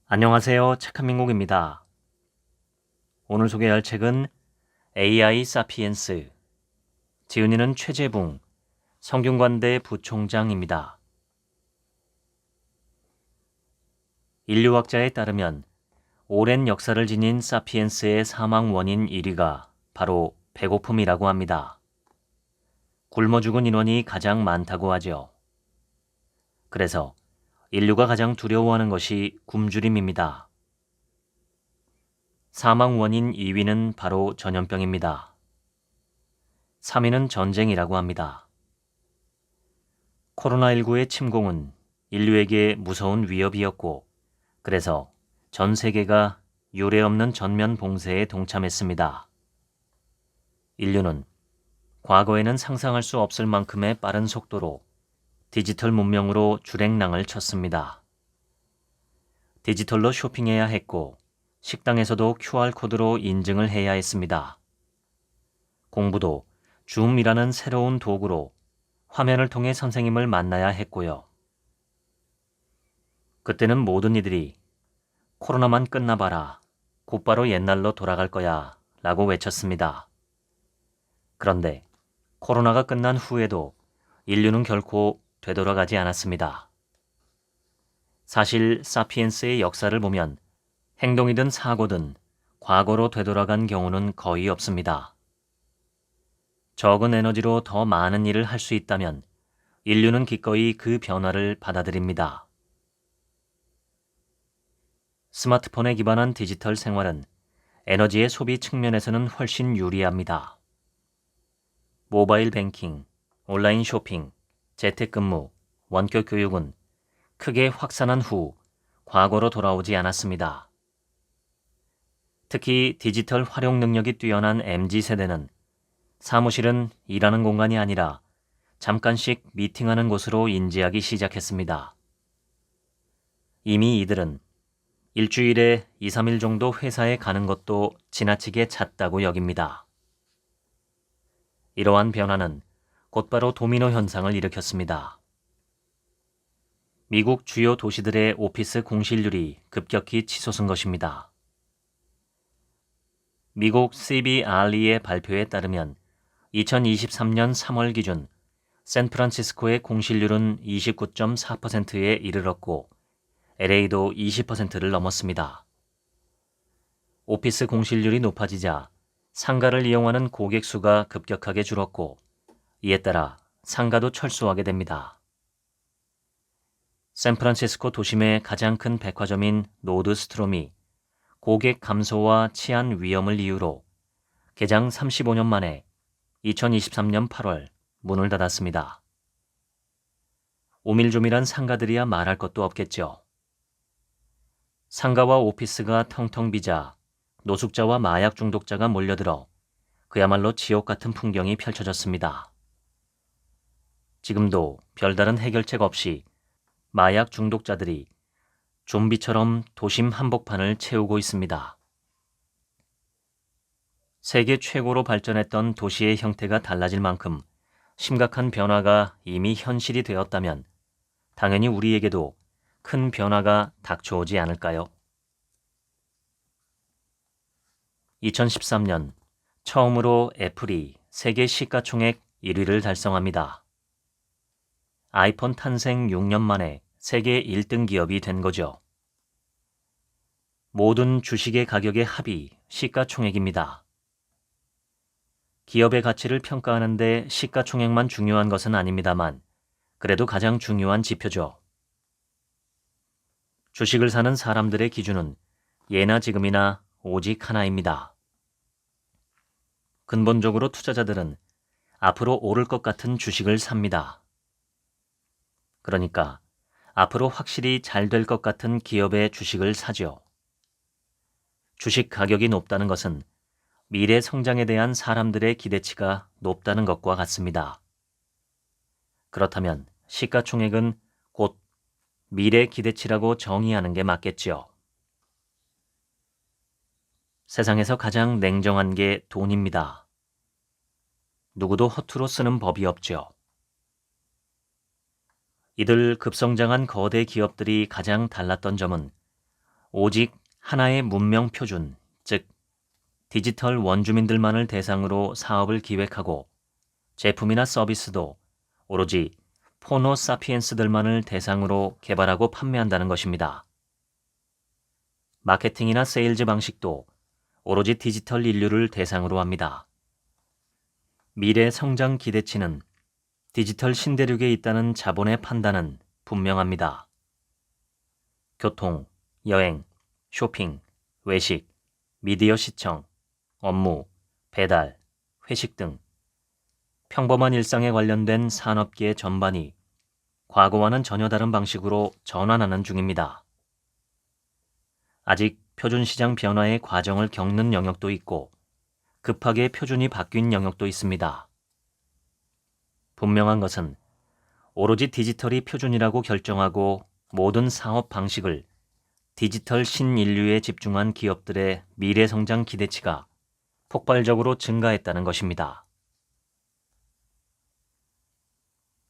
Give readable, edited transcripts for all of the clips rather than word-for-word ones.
안녕하세요. 착한 민국입니다. 오늘 소개할 책은 AI 사피엔스, 지은이는 최재붕, 성균관대 부총장입니다. 인류학자에 따르면 오랜 역사를 지닌 사피엔스의 사망 원인 1위가 바로 배고픔이라고 합니다. 굶어 죽은 인원이 가장 많다고 하죠. 그래서 인류가 가장 두려워하는 것이 굶주림입니다. 사망 원인 2위는 바로 전염병입니다. 3위는 전쟁이라고 합니다. 코로나19의 침공은 인류에게 무서운 위협이었고, 그래서 전 세계가 유례없는 전면 봉쇄에 동참했습니다. 인류는 과거에는 상상할 수 없을 만큼의 빠른 속도로 디지털 문명으로 주랭랑을 쳤습니다. 디지털로 쇼핑해야 했고, 식당에서도 QR코드로 인증을 해야 했습니다. 공부도 줌이라는 새로운 도구로 화면을 통해 선생님을 만나야 했고요. 그때는 모든 이들이 코로나만 끝나봐라, 곧바로 옛날로 돌아갈 거야 라고 외쳤습니다. 그런데 코로나가 끝난 후에도 인류는 결코 되돌아가지 않았습니다. 사실 사피엔스의 역사를 보면 행동이든 사고든 과거로 되돌아간 경우는 거의 없습니다. 적은 에너지로 더 많은 일을 할 수 있다면 인류는 기꺼이 그 변화를 받아들입니다. 스마트폰에 기반한 디지털 생활은 에너지의 소비 측면에서는 훨씬 유리합니다. 모바일 뱅킹, 온라인 쇼핑, 재택근무, 원격 교육은 크게 확산한 후 과거로 돌아오지 않았습니다. 특히 디지털 활용 능력이 뛰어난 MZ세대는 사무실은 일하는 공간이 아니라 잠깐씩 미팅하는 곳으로 인지하기 시작했습니다. 이미 이들은 일주일에 2, 3일 정도 회사에 가는 것도 지나치게 잦다고 여깁니다. 이러한 변화는 곧바로 도미노 현상을 일으켰습니다. 미국 주요 도시들의 오피스 공실률이 급격히 치솟은 것입니다. 미국 CBRE의 발표에 따르면 2023년 3월 기준 샌프란시스코의 공실률은 29.4%에 이르렀고 LA도 20%를 넘었습니다. 오피스 공실률이 높아지자 상가를 이용하는 고객 수가 급격하게 줄었고 이에 따라 상가도 철수하게 됩니다. 샌프란시스코 도심의 가장 큰 백화점인 노드스트롬이 고객 감소와 치안 위험을 이유로 개장 35년 만에 2023년 8월 문을 닫았습니다. 오밀조밀한 상가들이야 말할 것도 없겠죠. 상가와 오피스가 텅텅 비자 노숙자와 마약 중독자가 몰려들어 그야말로 지옥 같은 풍경이 펼쳐졌습니다. 지금도 별다른 해결책 없이 마약 중독자들이 좀비처럼 도심 한복판을 채우고 있습니다. 세계 최고로 발전했던 도시의 형태가 달라질 만큼 심각한 변화가 이미 현실이 되었다면 당연히 우리에게도 큰 변화가 닥쳐오지 않을까요? 2013년 처음으로 애플이 세계 시가총액 1위를 달성합니다. 아이폰 탄생 6년 만에 세계 1등 기업이 된 거죠. 모든 주식의 가격의 합이 시가총액입니다. 기업의 가치를 평가하는데 시가총액만 중요한 것은 아닙니다만 그래도 가장 중요한 지표죠. 주식을 사는 사람들의 기준은 예나 지금이나 오직 하나입니다. 근본적으로 투자자들은 앞으로 오를 것 같은 주식을 삽니다. 그러니까 앞으로 확실히 잘 될 것 같은 기업의 주식을 사죠. 주식 가격이 높다는 것은 미래 성장에 대한 사람들의 기대치가 높다는 것과 같습니다. 그렇다면 시가총액은 곧 미래 기대치라고 정의하는 게 맞겠죠. 세상에서 가장 냉정한 게 돈입니다. 누구도 허투루 쓰는 법이 없죠. 이들 급성장한 거대 기업들이 가장 달랐던 점은 오직 하나의 문명 표준, 즉 디지털 원주민들만을 대상으로 사업을 기획하고 제품이나 서비스도 오로지 호모 사피엔스들만을 대상으로 개발하고 판매한다는 것입니다. 마케팅이나 세일즈 방식도 오로지 디지털 인류를 대상으로 합니다. 미래 성장 기대치는 디지털 신대륙에 있다는 자본의 판단은 분명합니다. 교통, 여행, 쇼핑, 외식, 미디어 시청, 업무, 배달, 회식 등 평범한 일상에 관련된 산업계 전반이 과거와는 전혀 다른 방식으로 전환하는 중입니다. 아직 표준 시장 변화의 과정을 겪는 영역도 있고 급하게 표준이 바뀐 영역도 있습니다. 분명한 것은 오로지 디지털이 표준이라고 결정하고 모든 사업 방식을 디지털 신인류에 집중한 기업들의 미래 성장 기대치가 폭발적으로 증가했다는 것입니다.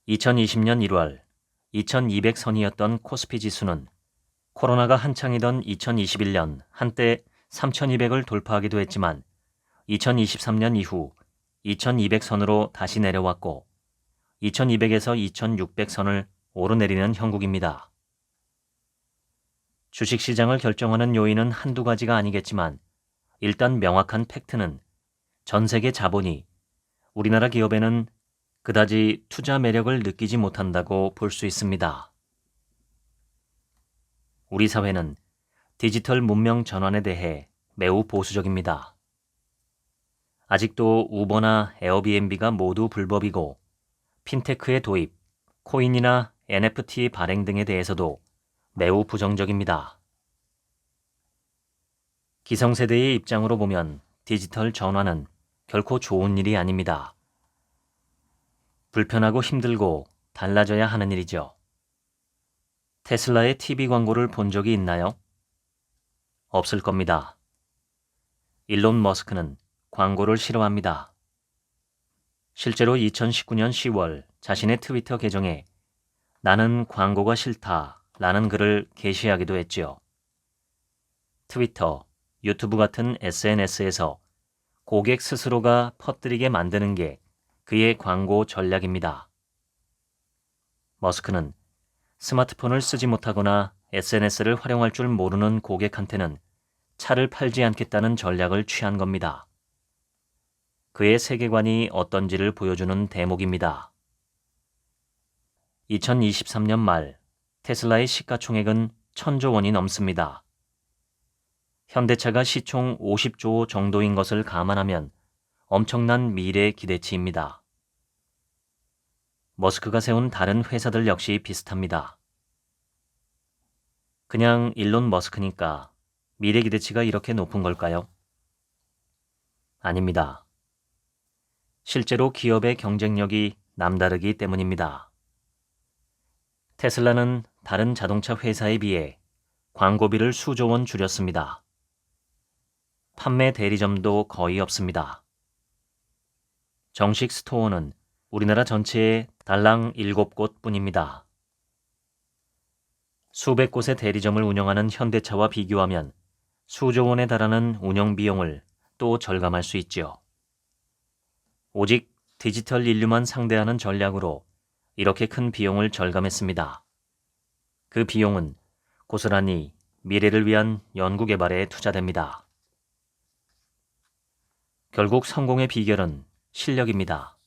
2020년 1월 2200선이었던 코스피 지수는 코로나가 한창이던 2021년 한때 3200을 돌파하기도 했지만 2023년 이후 2200선으로 다시 내려왔고 2200에서 2600선을 오르내리는 형국입니다. 주식시장을 결정하는 요인은 한두 가지가 아니겠지만 일단 명확한 팩트는 전 세계 자본이 우리나라 기업에는 그다지 투자 매력을 느끼지 못한다고 볼 수 있습니다. 우리 사회는 디지털 문명 전환에 대해 매우 보수적입니다. 아직도 우버나 에어비앤비가 모두 불법이고 핀테크의 도입, 코인이나 NFT 발행 등에 대해서도 매우 부정적입니다. 기성세대의 입장으로 보면 디지털 전환은 결코 좋은 일이 아닙니다. 불편하고 힘들고 달라져야 하는 일이죠. 테슬라의 TV 광고를 본 적이 있나요? 없을 겁니다. 일론 머스크는 광고를 싫어합니다. 실제로 2019년 10월 자신의 트위터 계정에 나는 광고가 싫다 라는 글을 게시하기도 했지요. 트위터, 유튜브 같은 SNS에서 고객 스스로가 퍼뜨리게 만드는 게 그의 광고 전략입니다. 머스크는 스마트폰을 쓰지 못하거나 SNS를 활용할 줄 모르는 고객한테는 차를 팔지 않겠다는 전략을 취한 겁니다. 그의 세계관이 어떤지를 보여주는 대목입니다. 2023년 말 테슬라의 시가총액은 1000조 원이 넘습니다. 현대차가 시총 50조 정도인 것을 감안하면 엄청난 미래 기대치입니다. 머스크가 세운 다른 회사들 역시 비슷합니다. 그냥 일론 머스크니까 미래 기대치가 이렇게 높은 걸까요? 아닙니다. 실제로 기업의 경쟁력이 남다르기 때문입니다. 테슬라는 다른 자동차 회사에 비해 광고비를 수조 원 줄였습니다. 판매 대리점도 거의 없습니다. 정식 스토어는 우리나라 전체에 달랑 7곳 뿐입니다. 수백 곳의 대리점을 운영하는 현대차와 비교하면 수조 원에 달하는 운영 비용을 또 절감할 수 있지요. 오직 디지털 인류만 상대하는 전략으로 이렇게 큰 비용을 절감했습니다. 그 비용은 고스란히 미래를 위한 연구개발에 투자됩니다. 결국 성공의 비결은 실력입니다.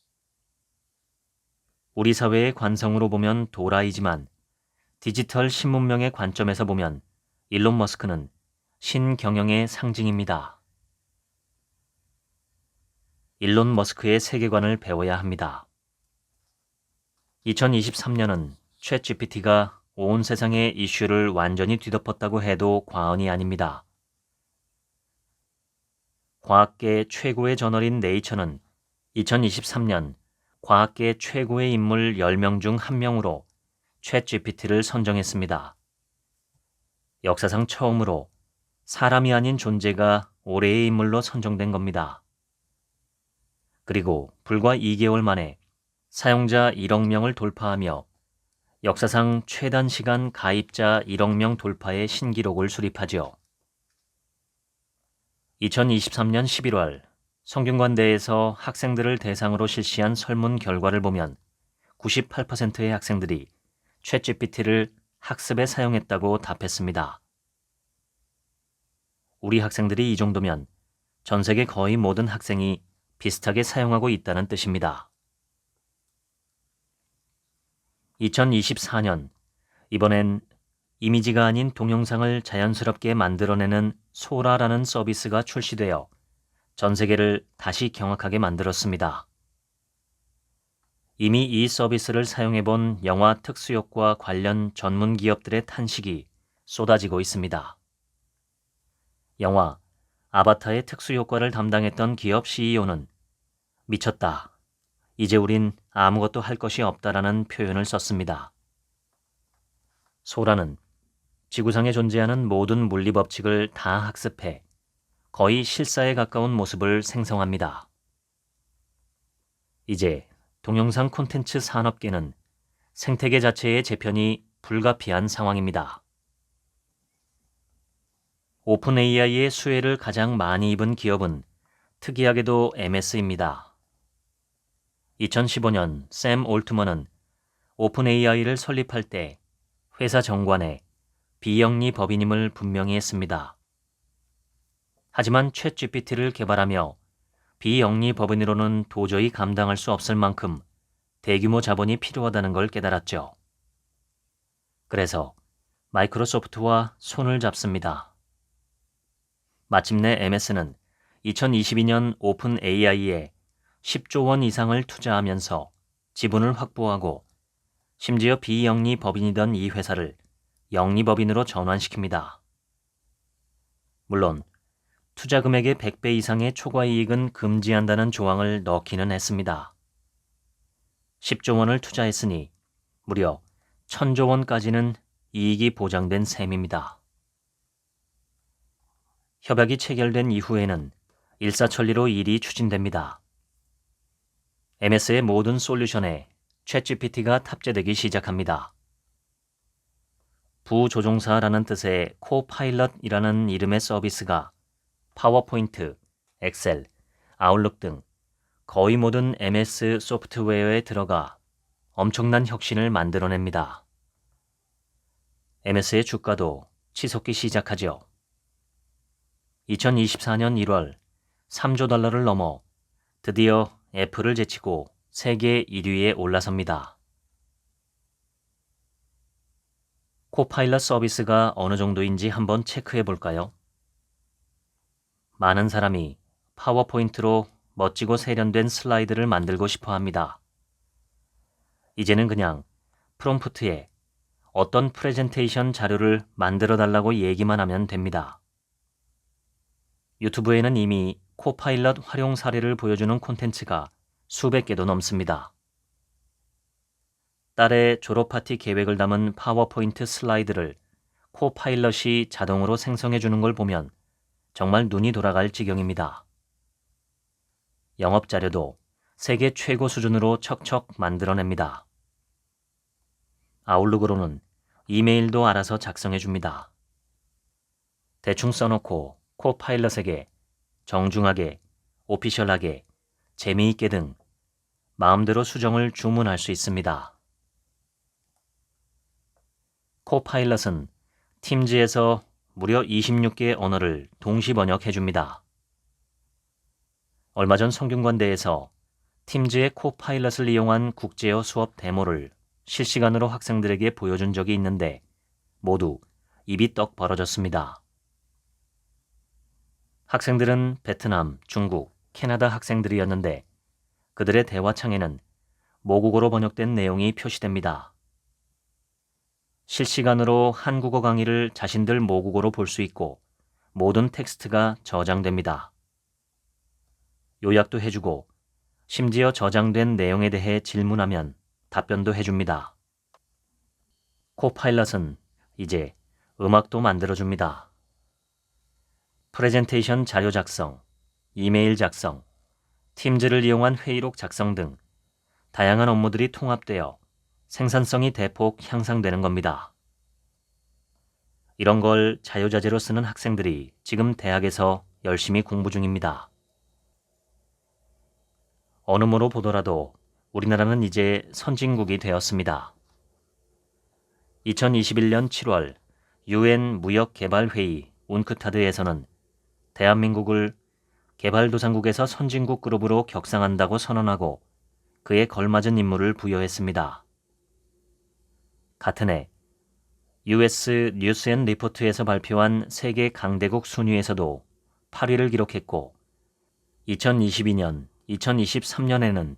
우리 사회의 관성으로 보면 도라이지만 디지털 신문명의 관점에서 보면 일론 머스크는 신경영의 상징입니다. 일론 머스크의 세계관을 배워야 합니다. 2023년은 챗GPT가 온 세상의 이슈를 완전히 뒤덮었다고 해도 과언이 아닙니다. 과학계 최고의 저널인 네이처는 2023년 과학계 최고의 인물 10명 중 1명으로 챗GPT를 선정했습니다. 역사상 처음으로 사람이 아닌 존재가 올해의 인물로 선정된 겁니다. 그리고 불과 2개월 만에 사용자 1억 명을 돌파하며 역사상 최단 시간 가입자 1억 명 돌파의 신기록을 수립하죠. 2023년 11월 성균관대에서 학생들을 대상으로 실시한 설문 결과를 보면 98%의 학생들이 챗GPT를 학습에 사용했다고 답했습니다. 우리 학생들이 이 정도면 전 세계 거의 모든 학생이 비슷하게 사용하고 있다는 뜻입니다. 2024년, 이번엔 이미지가 아닌 동영상을 자연스럽게 만들어내는 소라라는 서비스가 출시되어 전 세계를 다시 경악하게 만들었습니다. 이미 이 서비스를 사용해본 영화 특수효과 관련 전문 기업들의 탄식이 쏟아지고 있습니다. 영화 아바타의 특수효과를 담당했던 기업 CEO는 미쳤다. 이제 우린 아무것도 할 것이 없다라는 표현을 썼습니다. 소라는 지구상에 존재하는 모든 물리 법칙을 다 학습해 거의 실사에 가까운 모습을 생성합니다. 이제 동영상 콘텐츠 산업계는 생태계 자체의 재편이 불가피한 상황입니다. 오픈 AI의 수혜를 가장 많이 입은 기업은 특이하게도 MS입니다. 2015년 샘 올트먼은 오픈 AI를 설립할 때 회사 정관에 비영리 법인임을 분명히 했습니다. 하지만 챗GPT를 개발하며 비영리 법인으로는 도저히 감당할 수 없을 만큼 대규모 자본이 필요하다는 걸 깨달았죠. 그래서 마이크로소프트와 손을 잡습니다. 마침내 MS는 2022년 오픈 AI에 10조 원 이상을 투자하면서 지분을 확보하고 심지어 비영리 법인이던 이 회사를 영리법인으로 전환시킵니다. 물론 투자 금액의 100배 이상의 초과 이익은 금지한다는 조항을 넣기는 했습니다. 10조 원을 투자했으니 무려 1000조 원까지는 이익이 보장된 셈입니다. 협약이 체결된 이후에는 일사천리로 일이 추진됩니다. MS의 모든 솔루션에 챗GPT가 탑재되기 시작합니다. 부조종사라는 뜻의 코파일럿이라는 이름의 서비스가 파워포인트, 엑셀, 아웃룩 등 거의 모든 MS 소프트웨어에 들어가 엄청난 혁신을 만들어냅니다. MS의 주가도 치솟기 시작하죠. 2024년 1월 3조 달러를 넘어 드디어 애플을 제치고 세계 1위에 올라섭니다. 코파일럿 서비스가 어느 정도인지 한번 체크해 볼까요? 많은 사람이 파워포인트로 멋지고 세련된 슬라이드를 만들고 싶어 합니다. 이제는 그냥 프롬프트에 어떤 프레젠테이션 자료를 만들어 달라고 얘기만 하면 됩니다. 유튜브에는 이미 코파일럿 활용 사례를 보여주는 콘텐츠가 수백 개도 넘습니다. 딸의 졸업파티 계획을 담은 파워포인트 슬라이드를 코파일럿이 자동으로 생성해 주는 걸 보면 정말 눈이 돌아갈 지경입니다. 영업 자료도 세계 최고 수준으로 척척 만들어냅니다. 아웃룩으로는 이메일도 알아서 작성해 줍니다. 대충 써놓고 코파일럿에게 정중하게, 오피셜하게, 재미있게 등 마음대로 수정을 주문할 수 있습니다. 코파일럿은 팀즈에서 무려 26개의 언어를 동시 번역해 줍니다. 얼마 전 성균관대에서 팀즈의 코파일럿을 이용한 국제어 수업 데모를 실시간으로 학생들에게 보여준 적이 있는데 모두 입이 떡 벌어졌습니다. 학생들은 베트남, 중국, 캐나다 학생들이었는데 그들의 대화창에는 모국어로 번역된 내용이 표시됩니다. 실시간으로 한국어 강의를 자신들 모국어로 볼 수 있고 모든 텍스트가 저장됩니다. 요약도 해주고 심지어 저장된 내용에 대해 질문하면 답변도 해줍니다. 코파일럿은 이제 음악도 만들어줍니다. 프레젠테이션 자료 작성, 이메일 작성, 팀즈를 이용한 회의록 작성 등 다양한 업무들이 통합되어 생산성이 대폭 향상되는 겁니다. 이런 걸 자유자재로 쓰는 학생들이 지금 대학에서 열심히 공부 중입니다. 어느 뭐로 보더라도 우리나라는 이제 선진국이 되었습니다. 2021년 7월 UN 무역개발회의 운크타드에서는 대한민국을 개발도상국에서 선진국 그룹으로 격상한다고 선언하고 그에 걸맞은 임무를 부여했습니다. 같은 해 US 뉴스 앤 리포트에서 발표한 세계 강대국 순위에서도 8위를 기록했고 2022년, 2023년에는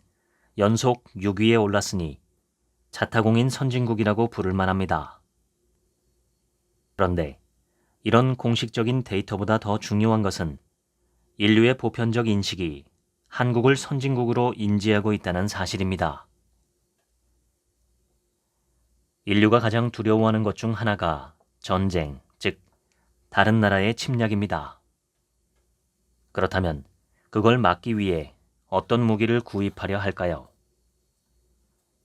연속 6위에 올랐으니 자타공인 선진국이라고 부를 만합니다. 그런데 이런 공식적인 데이터보다 더 중요한 것은 인류의 보편적 인식이 한국을 선진국으로 인지하고 있다는 사실입니다. 인류가 가장 두려워하는 것 중 하나가 전쟁, 즉 다른 나라의 침략입니다. 그렇다면 그걸 막기 위해 어떤 무기를 구입하려 할까요?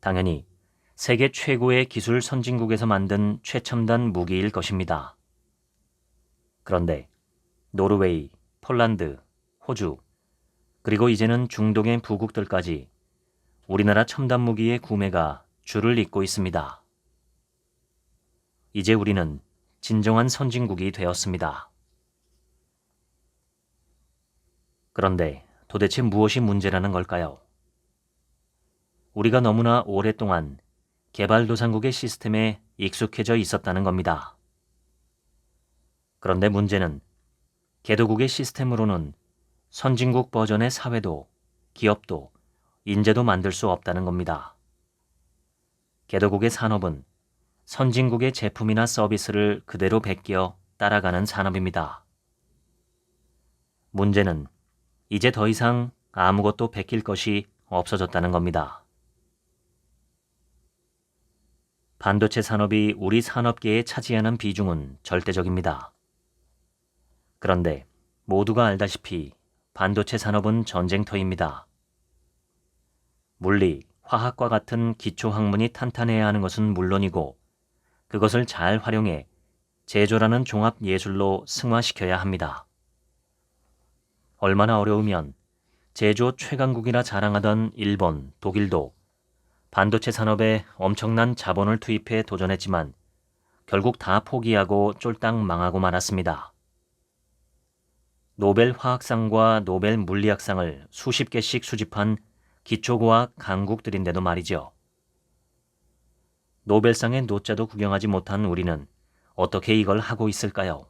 당연히 세계 최고의 기술 선진국에서 만든 최첨단 무기일 것입니다. 그런데 노르웨이, 폴란드, 호주, 그리고 이제는 중동의 부국들까지 우리나라 첨단 무기의 구매가 줄을 잇고 있습니다. 이제 우리는 진정한 선진국이 되었습니다. 그런데 도대체 무엇이 문제라는 걸까요? 우리가 너무나 오랫동안 개발도상국의 시스템에 익숙해져 있었다는 겁니다. 그런데 문제는 개도국의 시스템으로는 선진국 버전의 사회도, 기업도, 인재도 만들 수 없다는 겁니다. 개도국의 산업은 선진국의 제품이나 서비스를 그대로 베껴 따라가는 산업입니다. 문제는 이제 더 이상 아무것도 베낄 것이 없어졌다는 겁니다. 반도체 산업이 우리 산업계에 차지하는 비중은 절대적입니다. 그런데 모두가 알다시피 반도체 산업은 전쟁터입니다. 물리, 화학과 같은 기초 학문이 탄탄해야 하는 것은 물론이고 그것을 잘 활용해 제조라는 종합 예술로 승화시켜야 합니다. 얼마나 어려우면 제조 최강국이라 자랑하던 일본, 독일도 반도체 산업에 엄청난 자본을 투입해 도전했지만 결국 다 포기하고 쫄딱 망하고 말았습니다. 노벨 화학상과 노벨 물리학상을 수십 개씩 수집한 기초과학 강국들인데도 말이죠. 노벨상의 노자도 구경하지 못한 우리는 어떻게 이걸 하고 있을까요?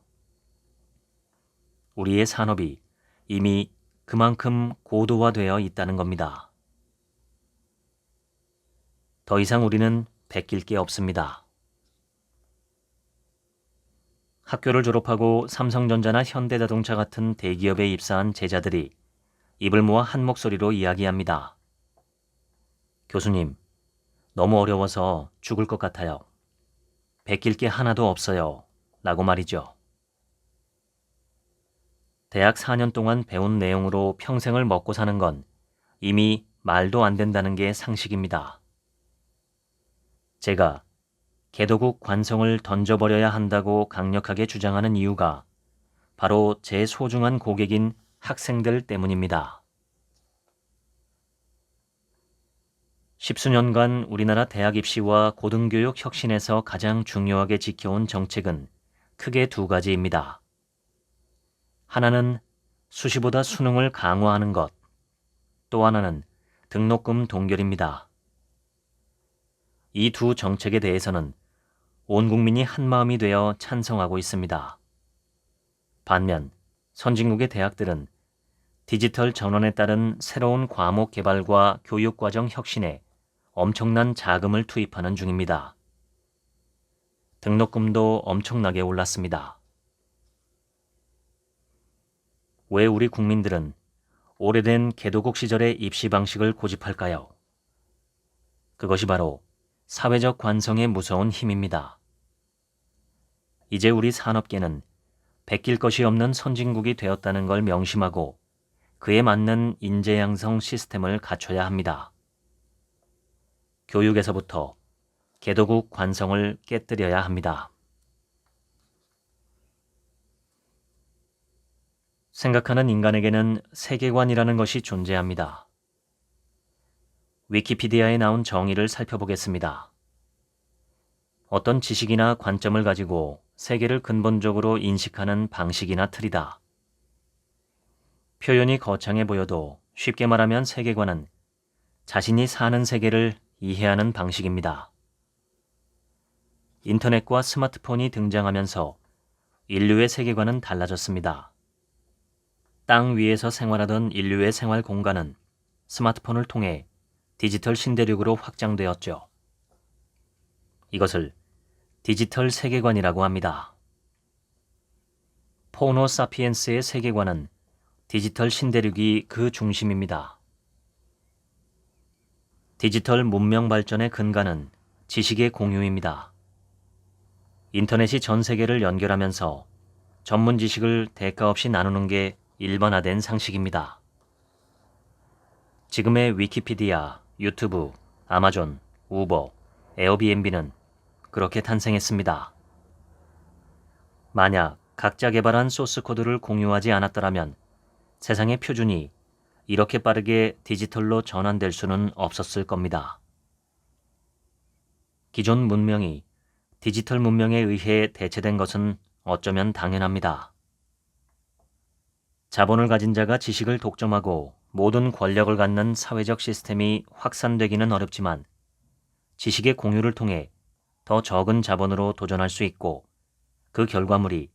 우리의 산업이 이미 그만큼 고도화되어 있다는 겁니다. 더 이상 우리는 베낄 게 없습니다. 학교를 졸업하고 삼성전자나 현대자동차 같은 대기업에 입사한 제자들이 입을 모아 한 목소리로 이야기합니다. 교수님, 너무 어려워서 죽을 것 같아요. 베낄 게 하나도 없어요. 라고 말이죠. 대학 4년 동안 배운 내용으로 평생을 먹고 사는 건 이미 말도 안 된다는 게 상식입니다. 제가 개도국 관성을 던져버려야 한다고 강력하게 주장하는 이유가 바로 제 소중한 고객인 학생들 때문입니다. 십수년간 우리나라 대학 입시와 고등교육 혁신에서 가장 중요하게 지켜온 정책은 크게 두 가지입니다. 하나는 수시보다 수능을 강화하는 것, 또 하나는 등록금 동결입니다. 이 두 정책에 대해서는 온 국민이 한마음이 되어 찬성하고 있습니다. 반면 선진국의 대학들은 디지털 전환에 따른 새로운 과목 개발과 교육과정 혁신에 엄청난 자금을 투입하는 중입니다. 등록금도 엄청나게 올랐습니다. 왜 우리 국민들은 오래된 개도국 시절의 입시 방식을 고집할까요? 그것이 바로 사회적 관성의 무서운 힘입니다. 이제 우리 산업계는 베낄 것이 없는 선진국이 되었다는 걸 명심하고 그에 맞는 인재 양성 시스템을 갖춰야 합니다. 교육에서부터 개도국 관성을 깨뜨려야 합니다. 생각하는 인간에게는 세계관이라는 것이 존재합니다. 위키피디아에 나온 정의를 살펴보겠습니다. 어떤 지식이나 관점을 가지고 세계를 근본적으로 인식하는 방식이나 틀이다. 표현이 거창해 보여도 쉽게 말하면 세계관은 자신이 사는 세계를 이해하는 방식입니다. 인터넷과 스마트폰이 등장하면서 인류의 세계관은 달라졌습니다. 땅 위에서 생활하던 인류의 생활 공간은 스마트폰을 통해 디지털 신대륙으로 확장되었죠. 이것을 디지털 세계관이라고 합니다. 호모 사피엔스의 세계관은 디지털 신대륙이 그 중심입니다. 디지털 문명 발전의 근간은 지식의 공유입니다. 인터넷이 전 세계를 연결하면서 전문 지식을 대가 없이 나누는 게 일반화된 상식입니다. 지금의 위키피디아, 유튜브, 아마존, 우버, 에어비앤비는 그렇게 탄생했습니다. 만약 각자 개발한 소스 코드를 공유하지 않았더라면 세상의 표준이 이렇게 빠르게 디지털로 전환될 수는 없었을 겁니다. 기존 문명이 디지털 문명에 의해 대체된 것은 어쩌면 당연합니다. 자본을 가진 자가 지식을 독점하고 모든 권력을 갖는 사회적 시스템이 확산되기는 어렵지만 지식의 공유를 통해 더 적은 자본으로 도전할 수 있고 그 결과물이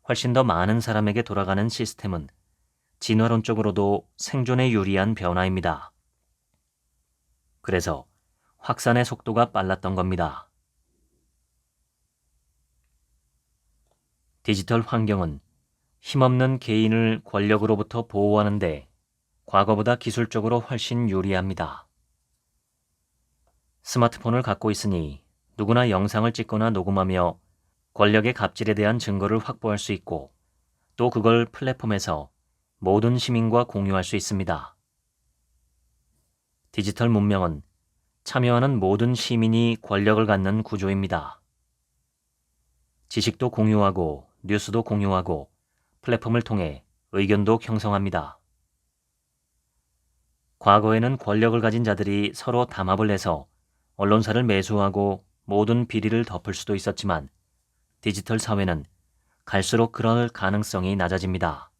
훨씬 더 많은 사람에게 돌아가는 시스템은 진화론적으로도 생존에 유리한 변화입니다. 그래서 확산의 속도가 빨랐던 겁니다. 디지털 환경은 힘없는 개인을 권력으로부터 보호하는데 과거보다 기술적으로 훨씬 유리합니다. 스마트폰을 갖고 있으니 누구나 영상을 찍거나 녹음하며 권력의 갑질에 대한 증거를 확보할 수 있고 또 그걸 플랫폼에서 모든 시민과 공유할 수 있습니다. 디지털 문명은 참여하는 모든 시민이 권력을 갖는 구조입니다. 지식도 공유하고 뉴스도 공유하고 플랫폼을 통해 의견도 형성합니다. 과거에는 권력을 가진 자들이 서로 담합을 해서 언론사를 매수하고 모든 비리를 덮을 수도 있었지만 디지털 사회는 갈수록 그럴 가능성이 낮아집니다.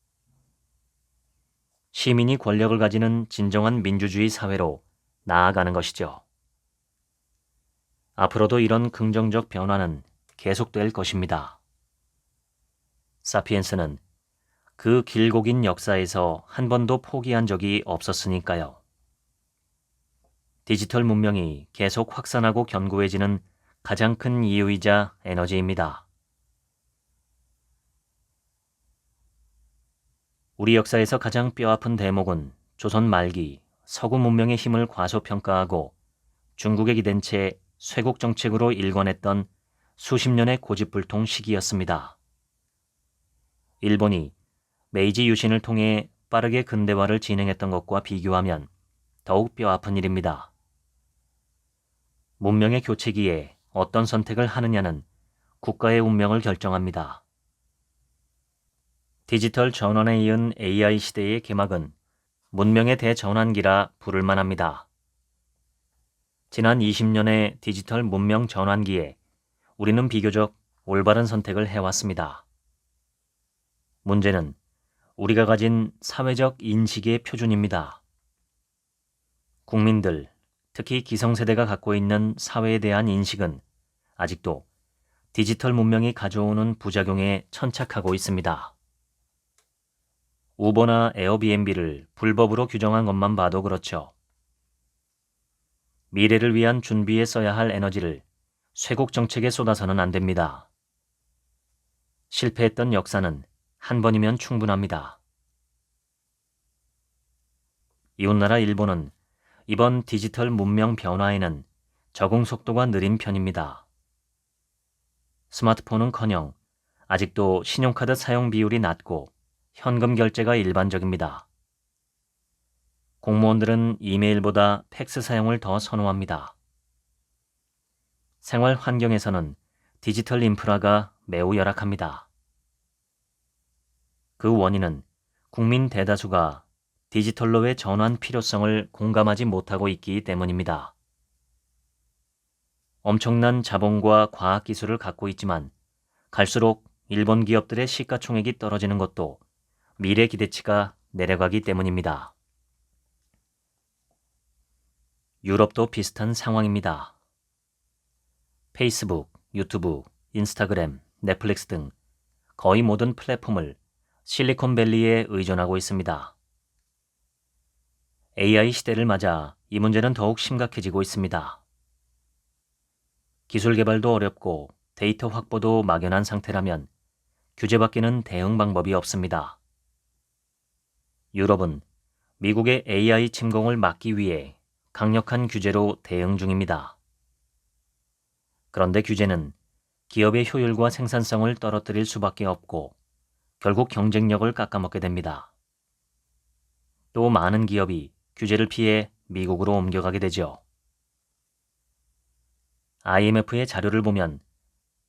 시민이 권력을 가지는 진정한 민주주의 사회로 나아가는 것이죠. 앞으로도 이런 긍정적 변화는 계속될 것입니다. 사피엔스는 그 길고 긴 역사에서 한 번도 포기한 적이 없었으니까요. 디지털 문명이 계속 확산하고 견고해지는 가장 큰 이유이자 에너지입니다. 우리 역사에서 가장 뼈아픈 대목은 조선 말기 서구 문명의 힘을 과소평가하고 중국에 기댄 채 쇄국 정책으로 일관했던 수십 년의 고집불통 시기였습니다. 일본이 메이지 유신을 통해 빠르게 근대화를 진행했던 것과 비교하면 더욱 뼈아픈 일입니다. 문명의 교체기에 어떤 선택을 하느냐는 국가의 운명을 결정합니다. 디지털 전환에 이은 AI 시대의 개막은 문명의 대전환기라 부를 만합니다. 지난 20년의 디지털 문명 전환기에 우리는 비교적 올바른 선택을 해왔습니다. 문제는 우리가 가진 사회적 인식의 표준입니다. 국민들, 특히 기성세대가 갖고 있는 사회에 대한 인식은 아직도 디지털 문명이 가져오는 부작용에 천착하고 있습니다. 우버나 에어비앤비를 불법으로 규정한 것만 봐도 그렇죠. 미래를 위한 준비에 써야 할 에너지를 쇄국 정책에 쏟아서는 안 됩니다. 실패했던 역사는 한 번이면 충분합니다. 이웃나라 일본은 이번 디지털 문명 변화에는 적응 속도가 느린 편입니다. 스마트폰은커녕 아직도 신용카드 사용 비율이 낮고 현금 결제가 일반적입니다. 공무원들은 이메일보다 팩스 사용을 더 선호합니다. 생활 환경에서는 디지털 인프라가 매우 열악합니다. 그 원인은 국민 대다수가 디지털로의 전환 필요성을 공감하지 못하고 있기 때문입니다. 엄청난 자본과 과학기술을 갖고 있지만 갈수록 일본 기업들의 시가총액이 떨어지는 것도 미래 기대치가 내려가기 때문입니다. 유럽도 비슷한 상황입니다. 페이스북, 유튜브, 인스타그램, 넷플릭스 등 거의 모든 플랫폼을 실리콘밸리에 의존하고 있습니다. AI 시대를 맞아 이 문제는 더욱 심각해지고 있습니다. 기술 개발도 어렵고 데이터 확보도 막연한 상태라면 규제밖에는 대응 방법이 없습니다. 유럽은 미국의 AI 침공을 막기 위해 강력한 규제로 대응 중입니다. 그런데 규제는 기업의 효율과 생산성을 떨어뜨릴 수밖에 없고 결국 경쟁력을 깎아먹게 됩니다. 또 많은 기업이 규제를 피해 미국으로 옮겨가게 되죠. IMF의 자료를 보면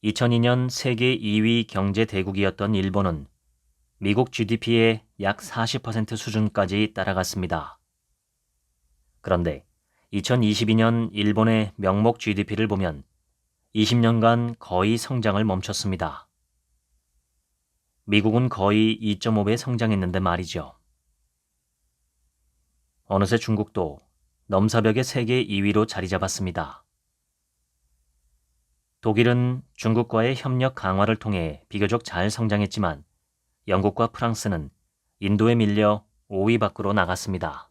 2002년 세계 2위 경제 대국이었던 일본은 미국 GDP의 약 40% 수준까지 따라갔습니다. 그런데 2022년 일본의 명목 GDP를 보면 20년간 거의 성장을 멈췄습니다. 미국은 거의 2.5배 성장했는데 말이죠. 어느새 중국도 넘사벽의 세계 2위로 자리 잡았습니다. 독일은 중국과의 협력 강화를 통해 비교적 잘 성장했지만 영국과 프랑스는 인도에 밀려 5위 밖으로 나갔습니다.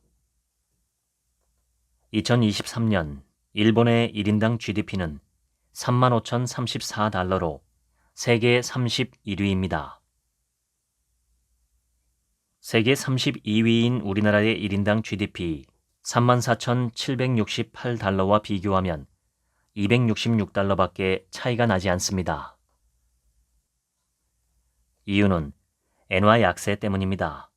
2023년 일본의 1인당 GDP는 35,034달러로 세계 31위입니다. 세계 32위인 우리나라의 1인당 GDP 34,768달러와 비교하면 266달러밖에 차이가 나지 않습니다. 이유는 엔화 약세 때문입니다.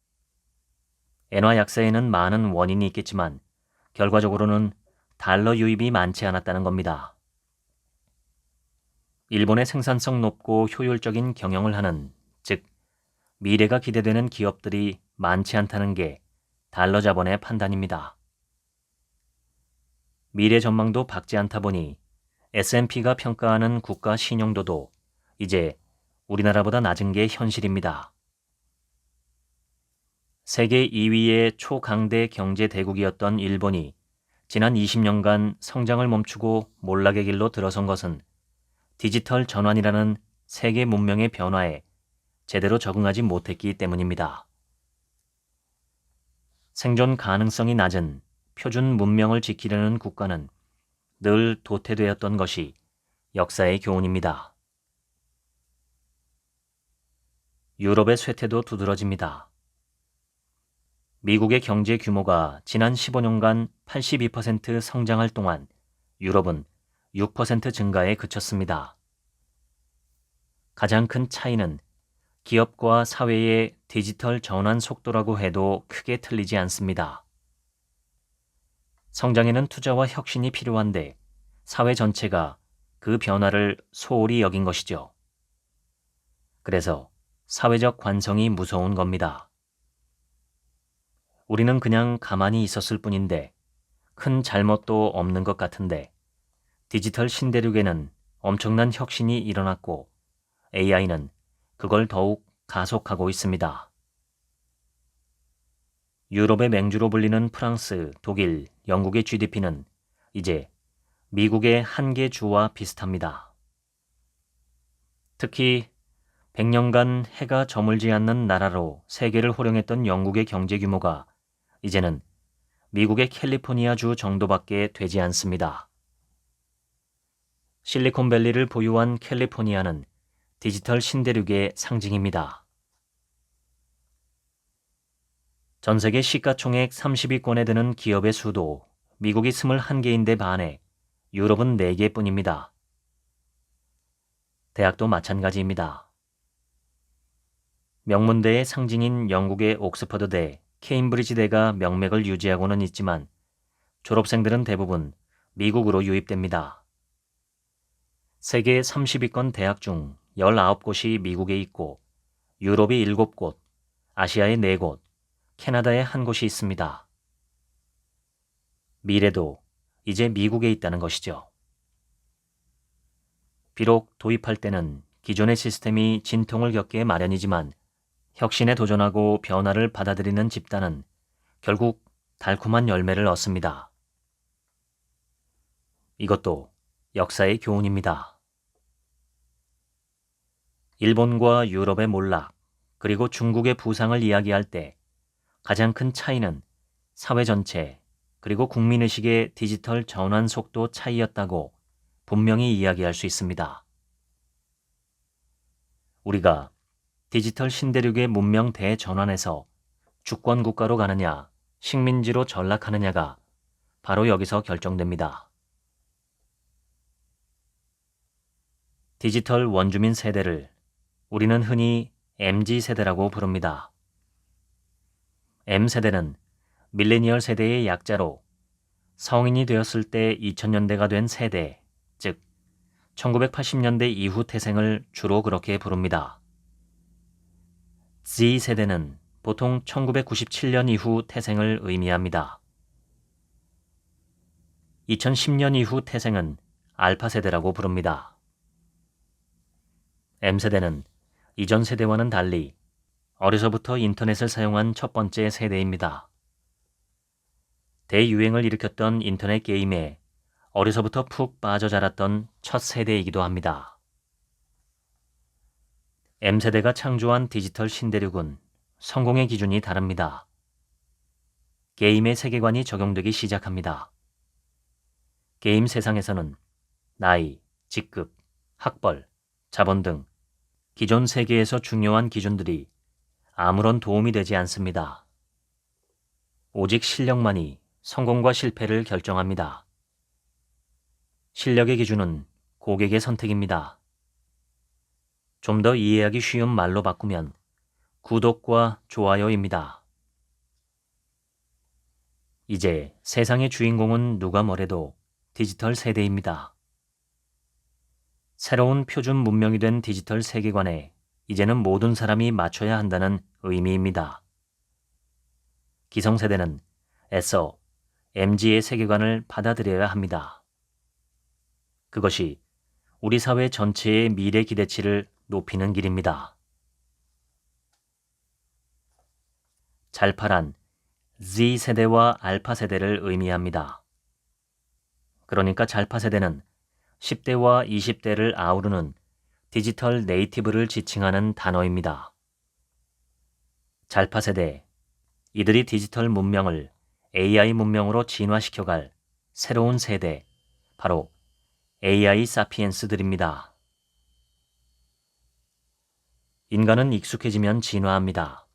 엔화 약세에는 많은 원인이 있겠지만 결과적으로는 달러 유입이 많지 않았다는 겁니다. 일본의 생산성 높고 효율적인 경영을 하는, 즉 미래가 기대되는 기업들이 많지 않다는 게 달러 자본의 판단입니다. 미래 전망도 밝지 않다 보니 S&P가 평가하는 국가 신용도도 이제 우리나라보다 낮은 게 현실입니다. 세계 2위의 초강대 경제 대국이었던 일본이 지난 20년간 성장을 멈추고 몰락의 길로 들어선 것은 디지털 전환이라는 세계 문명의 변화에 제대로 적응하지 못했기 때문입니다. 생존 가능성이 낮은 표준 문명을 지키려는 국가는 늘 도태되었던 것이 역사의 교훈입니다. 유럽의 쇠퇴도 두드러집니다. 미국의 경제 규모가 지난 15년간 82% 성장할 동안 유럽은 6% 증가에 그쳤습니다. 가장 큰 차이는 기업과 사회의 디지털 전환 속도라고 해도 크게 틀리지 않습니다. 성장에는 투자와 혁신이 필요한데 사회 전체가 그 변화를 소홀히 여긴 것이죠. 그래서 사회적 관성이 무서운 겁니다. 우리는 그냥 가만히 있었을 뿐인데 큰 잘못도 없는 것 같은데 디지털 신대륙에는 엄청난 혁신이 일어났고 AI는 그걸 더욱 가속하고 있습니다. 유럽의 맹주로 불리는 프랑스, 독일, 영국의 GDP는 이제 미국의 한 개 주와 비슷합니다. 특히 100년간 해가 저물지 않는 나라로 세계를 호령했던 영국의 경제 규모가 이제는 미국의 캘리포니아 주 정도밖에 되지 않습니다. 실리콘밸리를 보유한 캘리포니아는 디지털 신대륙의 상징입니다. 전 세계 시가총액 30위권에 드는 기업의 수도 미국이 21개인데 반해 유럽은 4개뿐입니다. 대학도 마찬가지입니다. 명문대의 상징인 영국의 옥스퍼드대, 케임브리지대가 명맥을 유지하고는 있지만 졸업생들은 대부분 미국으로 유입됩니다. 세계 30위권 대학 중 19곳이 미국에 있고 유럽이 7곳, 아시아에 4곳, 캐나다에 1곳이 있습니다. 미래도 이제 미국에 있다는 것이죠. 비록 도입할 때는 기존의 시스템이 진통을 겪게 마련이지만 혁신에 도전하고 변화를 받아들이는 집단은 결국 달콤한 열매를 얻습니다. 이것도 역사의 교훈입니다. 일본과 유럽의 몰락, 그리고 중국의 부상을 이야기할 때 가장 큰 차이는 사회 전체, 그리고 국민의식의 디지털 전환 속도 차이였다고 분명히 이야기할 수 있습니다. 우리가 디지털 신대륙의 문명 대전환에서 주권국가로 가느냐, 식민지로 전락하느냐가 바로 여기서 결정됩니다. 디지털 원주민 세대를 우리는 흔히 MZ세대라고 부릅니다. M세대는 밀레니얼 세대의 약자로 성인이 되었을 때 2000년대가 된 세대, 즉 1980년대 이후 태생을 주로 그렇게 부릅니다. Z세대는 보통 1997년 이후 태생을 의미합니다. 2010년 이후 태생은 알파세대라고 부릅니다. M세대는 이전 세대와는 달리 어려서부터 인터넷을 사용한 첫 번째 세대입니다. 대유행을 일으켰던 인터넷 게임에 어려서부터 푹 빠져 자랐던 첫 세대이기도 합니다. M세대가 창조한 디지털 신대륙은 성공의 기준이 다릅니다. 게임의 세계관이 적용되기 시작합니다. 게임 세상에서는 나이, 직급, 학벌, 자본 등 기존 세계에서 중요한 기준들이 아무런 도움이 되지 않습니다. 오직 실력만이 성공과 실패를 결정합니다. 실력의 기준은 고객의 선택입니다. 좀 더 이해하기 쉬운 말로 바꾸면 구독과 좋아요입니다. 이제 세상의 주인공은 누가 뭐래도 디지털 세대입니다. 새로운 표준 문명이 된 디지털 세계관에 이제는 모든 사람이 맞춰야 한다는 의미입니다. 기성세대는 애써 MZ의 세계관을 받아들여야 합니다. 그것이 우리 사회 전체의 미래 기대치를 높이는 길입니다. 잘파란 Z세대와 알파세대를 의미합니다. 그러니까 잘파세대는 10대와 20대를 아우르는 디지털 네이티브를 지칭하는 단어입니다. 잘파세대, 이들이 디지털 문명을 AI 문명으로 진화시켜갈 새로운 세대, 바로 AI 사피엔스들입니다. 인간은 익숙해지면 진화합니다.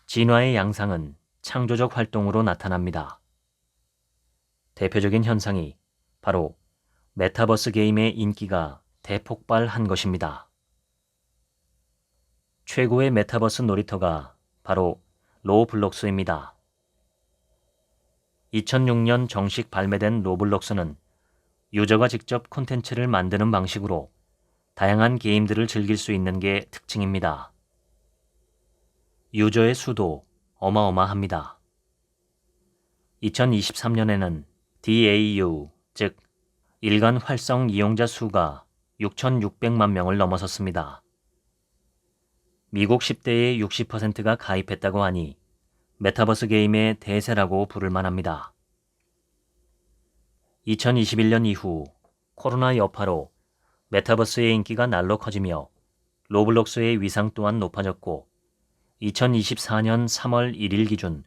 진화의 양상은 창조적 활동으로 나타납니다. 대표적인 현상이 바로 메타버스 게임의 인기가 대폭발한 것입니다. 최고의 메타버스 놀이터가 바로 로블록스입니다. 2006년 정식 발매된 로블록스는 유저가 직접 콘텐츠를 만드는 방식으로 다양한 게임들을 즐길 수 있는 게 특징입니다. 유저의 수도 어마어마합니다. 2023년에는 DAU, 즉 일간 활성 이용자 수가 6,600만 명을 넘어섰습니다. 미국 10대의 60%가 가입했다고 하니 메타버스 게임의 대세라고 부를 만합니다. 2021년 이후 코로나 여파로 메타버스의 인기가 날로 커지며 로블록스의 위상 또한 높아졌고 2024년 3월 1일 기준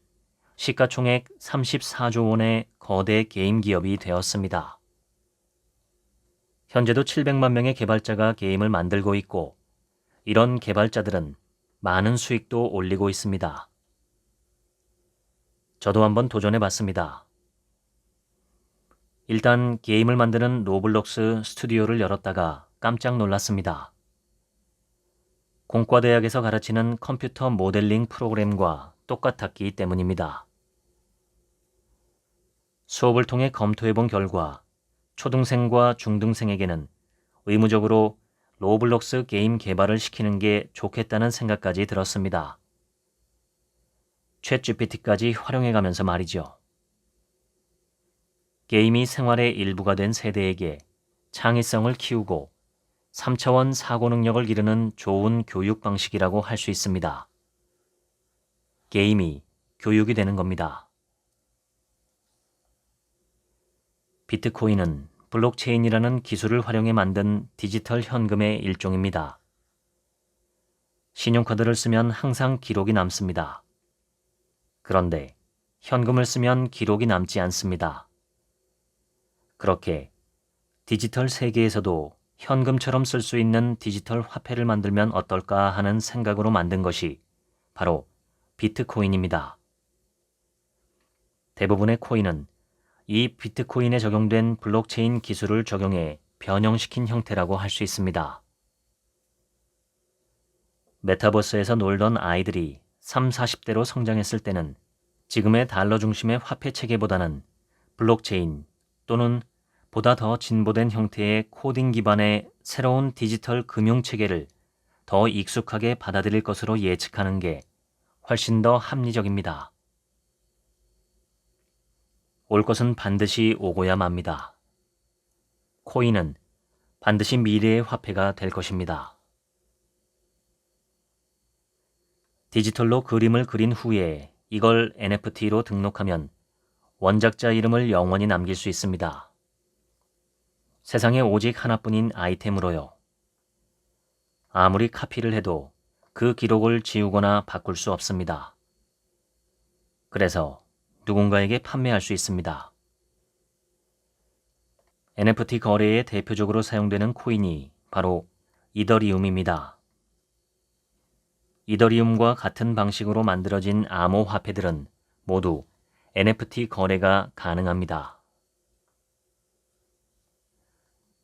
시가총액 34조 원의 거대 게임 기업이 되었습니다. 현재도 700만 명의 개발자가 게임을 만들고 있고 이런 개발자들은 많은 수익도 올리고 있습니다. 저도 한번 도전해봤습니다. 일단 게임을 만드는 로블록스 스튜디오를 열었다가 깜짝 놀랐습니다. 공과대학에서 가르치는 컴퓨터 모델링 프로그램과 똑같았기 때문입니다. 수업을 통해 검토해본 결과 초등생과 중등생에게는 의무적으로 로블록스 게임 개발을 시키는 게 좋겠다는 생각까지 들었습니다. 챗GPT까지 활용해가면서 말이죠. 게임이 생활의 일부가 된 세대에게 창의성을 키우고 3차원 사고 능력을 기르는 좋은 교육 방식이라고 할 수 있습니다. 게임이 교육이 되는 겁니다. 비트코인은 블록체인이라는 기술을 활용해 만든 디지털 현금의 일종입니다. 신용카드를 쓰면 항상 기록이 남습니다. 그런데 현금을 쓰면 기록이 남지 않습니다. 그렇게 디지털 세계에서도 현금처럼 쓸 수 있는 디지털 화폐를 만들면 어떨까 하는 생각으로 만든 것이 바로 비트코인입니다. 대부분의 코인은 이 비트코인에 적용된 블록체인 기술을 적용해 변형시킨 형태라고 할 수 있습니다. 메타버스에서 놀던 아이들이 30, 40대로 성장했을 때는 지금의 달러 중심의 화폐 체계보다는 블록체인 또는 보다 더 진보된 형태의 코딩 기반의 새로운 디지털 금융 체계를 더 익숙하게 받아들일 것으로 예측하는 게 훨씬 더 합리적입니다. 올 것은 반드시 오고야 맙니다. 코인은 반드시 미래의 화폐가 될 것입니다. 디지털로 그림을 그린 후에 이걸 NFT로 등록하면 원작자 이름을 영원히 남길 수 있습니다. 세상에 오직 하나뿐인 아이템으로요. 아무리 카피를 해도 그 기록을 지우거나 바꿀 수 없습니다. 그래서 누군가에게 판매할 수 있습니다. NFT 거래에 대표적으로 사용되는 코인이 바로 이더리움입니다. 이더리움과 같은 방식으로 만들어진 암호화폐들은 모두 NFT 거래가 가능합니다.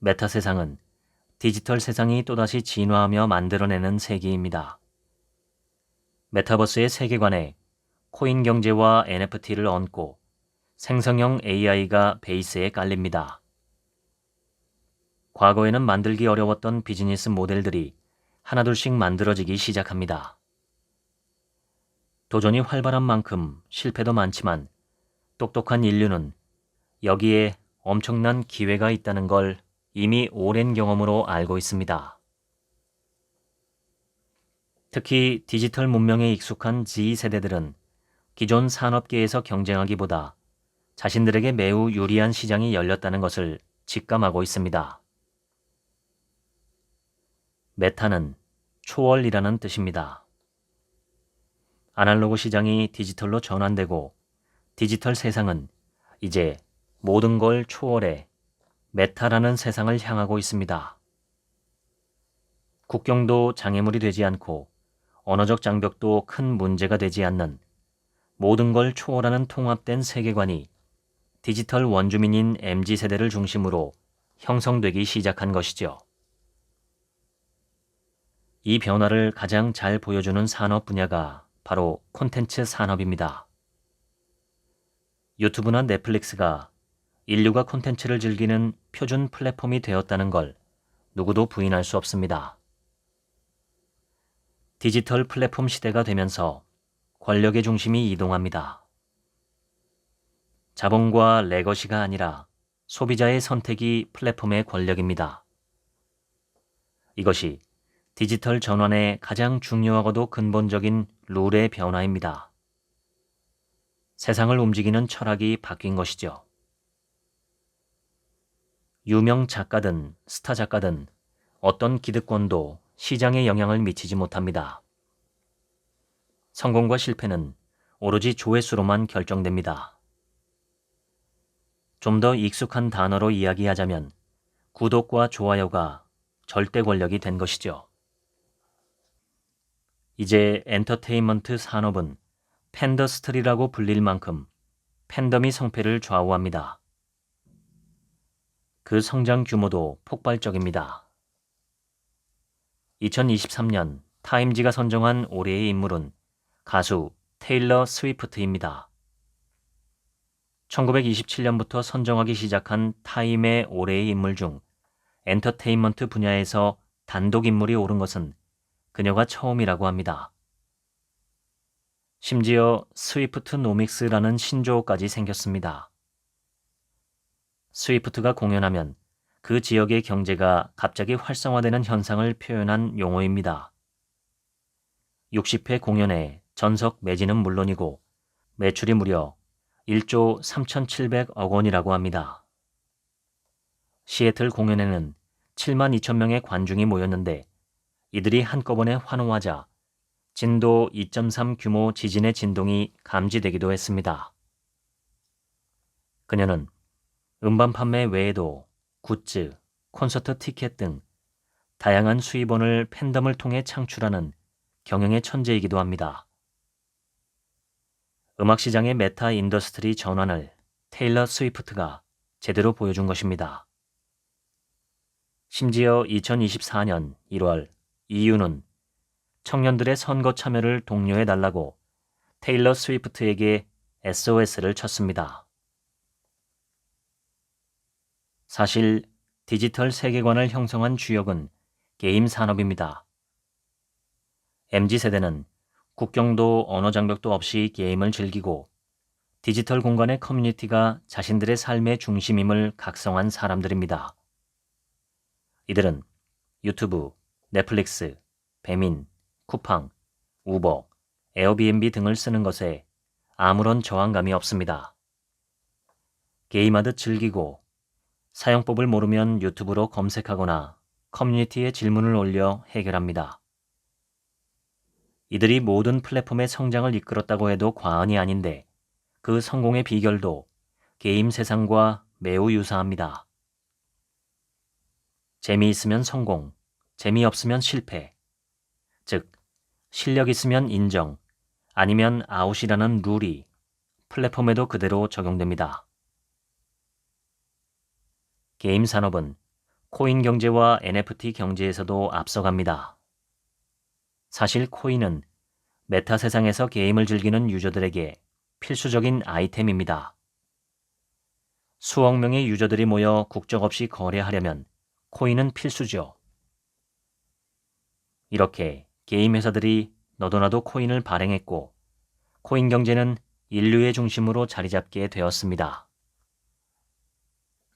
메타 세상은 디지털 세상이 또다시 진화하며 만들어내는 세계입니다. 메타버스의 세계관에 코인 경제와 NFT를 얹고 생성형 AI가 베이스에 깔립니다. 과거에는 만들기 어려웠던 비즈니스 모델들이 하나둘씩 만들어지기 시작합니다. 도전이 활발한 만큼 실패도 많지만 똑똑한 인류는 여기에 엄청난 기회가 있다는 걸 이미 오랜 경험으로 알고 있습니다. 특히 디지털 문명에 익숙한 Z세대들은 기존 산업계에서 경쟁하기보다 자신들에게 매우 유리한 시장이 열렸다는 것을 직감하고 있습니다. 메타는 초월이라는 뜻입니다. 아날로그 시장이 디지털로 전환되고 디지털 세상은 이제 모든 걸 초월해 메타라는 세상을 향하고 있습니다. 국경도 장애물이 되지 않고 언어적 장벽도 큰 문제가 되지 않는 모든 걸 초월하는 통합된 세계관이 디지털 원주민인 MZ세대를 중심으로 형성되기 시작한 것이죠. 이 변화를 가장 잘 보여주는 산업 분야가 바로 콘텐츠 산업입니다. 유튜브나 넷플릭스가 인류가 콘텐츠를 즐기는 표준 플랫폼이 되었다는 걸 누구도 부인할 수 없습니다. 디지털 플랫폼 시대가 되면서 권력의 중심이 이동합니다. 자본과 레거시가 아니라 소비자의 선택이 플랫폼의 권력입니다. 이것이 디지털 전환의 가장 중요하고도 근본적인 룰의 변화입니다. 세상을 움직이는 철학이 바뀐 것이죠. 유명 작가든 스타 작가든 어떤 기득권도 시장에 영향을 미치지 못합니다. 성공과 실패는 오로지 조회수로만 결정됩니다. 좀 더 익숙한 단어로 이야기하자면 구독과 좋아요가 절대 권력이 된 것이죠. 이제 엔터테인먼트 산업은 팬더스트리라고 불릴 만큼 팬덤이 성패를 좌우합니다. 그 성장 규모도 폭발적입니다. 2023년 타임지가 선정한 올해의 인물은 가수 테일러 스위프트입니다. 1927년부터 선정하기 시작한 타임의 올해의 인물 중 엔터테인먼트 분야에서 단독 인물이 오른 것은 그녀가 처음이라고 합니다. 심지어 스위프트노믹스라는 신조어까지 생겼습니다. 스위프트가 공연하면 그 지역의 경제가 갑자기 활성화되는 현상을 표현한 용어입니다. 60회 공연의 전석 매진은 물론이고 매출이 무려 1조 3,700억 원이라고 합니다. 시애틀 공연에는 7만 2천 명의 관중이 모였는데 이들이 한꺼번에 환호하자 진도 2.3 규모 지진의 진동이 감지되기도 했습니다. 그녀는 음반 판매 외에도 굿즈, 콘서트 티켓 등 다양한 수입원을 팬덤을 통해 창출하는 경영의 천재이기도 합니다. 음악 시장의 메타 인더스트리 전환을 테일러 스위프트가 제대로 보여준 것입니다. 심지어 2024년 1월 EU는 청년들의 선거 참여를 독려해달라고 테일러 스위프트에게 SOS를 쳤습니다. 사실 디지털 세계관을 형성한 주역은 게임 산업입니다. MZ세대는 국경도 언어 장벽도 없이 게임을 즐기고 디지털 공간의 커뮤니티가 자신들의 삶의 중심임을 각성한 사람들입니다. 이들은 유튜브, 넷플릭스, 배민, 쿠팡, 우버, 에어비앤비 등을 쓰는 것에 아무런 저항감이 없습니다. 게임하듯 즐기고 사용법을 모르면 유튜브로 검색하거나 커뮤니티에 질문을 올려 해결합니다. 이들이 모든 플랫폼의 성장을 이끌었다고 해도 과언이 아닌데 그 성공의 비결도 게임 세상과 매우 유사합니다. 재미있으면 성공, 재미없으면 실패. 즉, 실력 있으면 인정, 아니면 아웃이라는 룰이 플랫폼에도 그대로 적용됩니다. 게임 산업은 코인 경제와 NFT 경제에서도 앞서갑니다. 사실 코인은 메타 세상에서 게임을 즐기는 유저들에게 필수적인 아이템입니다. 수억 명의 유저들이 모여 국적 없이 거래하려면 코인은 필수죠. 이렇게 게임 회사들이 너도나도 코인을 발행했고 코인 경제는 인류의 중심으로 자리 잡게 되었습니다.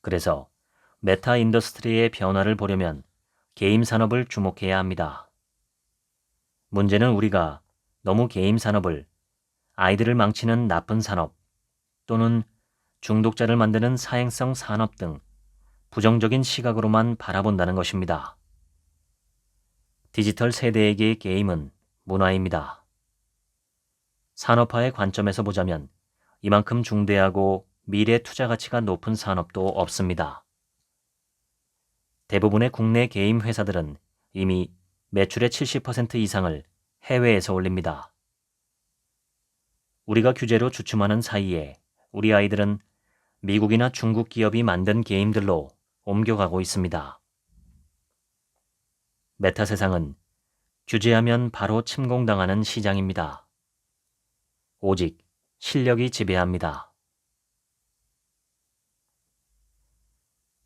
그래서 메타 인더스트리의 변화를 보려면 게임 산업을 주목해야 합니다. 문제는 우리가 너무 게임 산업을 아이들을 망치는 나쁜 산업 또는 중독자를 만드는 사행성 산업 등 부정적인 시각으로만 바라본다는 것입니다. 디지털 세대에게 게임은 문화입니다. 산업화의 관점에서 보자면 이만큼 중대하고 미래 투자 가치가 높은 산업도 없습니다. 대부분의 국내 게임 회사들은 이미 매출의 70% 이상을 해외에서 올립니다. 우리가 규제로 주춤하는 사이에 우리 아이들은 미국이나 중국 기업이 만든 게임들로 옮겨가고 있습니다. 메타 세상은 규제하면 바로 침공당하는 시장입니다. 오직 실력이 지배합니다.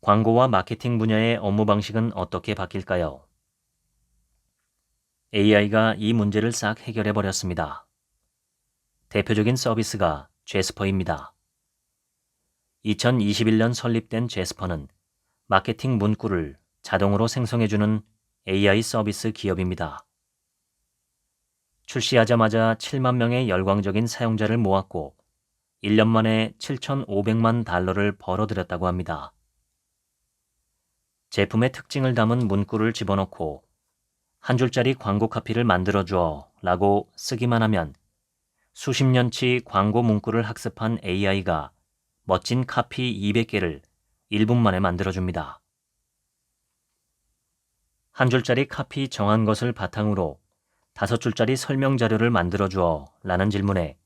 광고와 마케팅 분야의 업무 방식은 어떻게 바뀔까요? AI가 이 문제를 싹 해결해 버렸습니다. 대표적인 서비스가 제스퍼입니다. 2021년 설립된 제스퍼는 마케팅 문구를 자동으로 생성해주는 AI 서비스 기업입니다. 출시하자마자 7만 명의 열광적인 사용자를 모았고 1년 만에 7,500만 달러를 벌어들였다고 합니다. 제품의 특징을 담은 문구를 집어넣고 한 줄짜리 광고 카피를 만들어줘 라고 쓰기만 하면 수십 년치 광고 문구를 학습한 AI가 멋진 카피 200개를 1분 만에 만들어줍니다. 한 줄짜리 카피 정한 것을 바탕으로 5줄짜리 설명 자료를 만들어주어 라는 질문에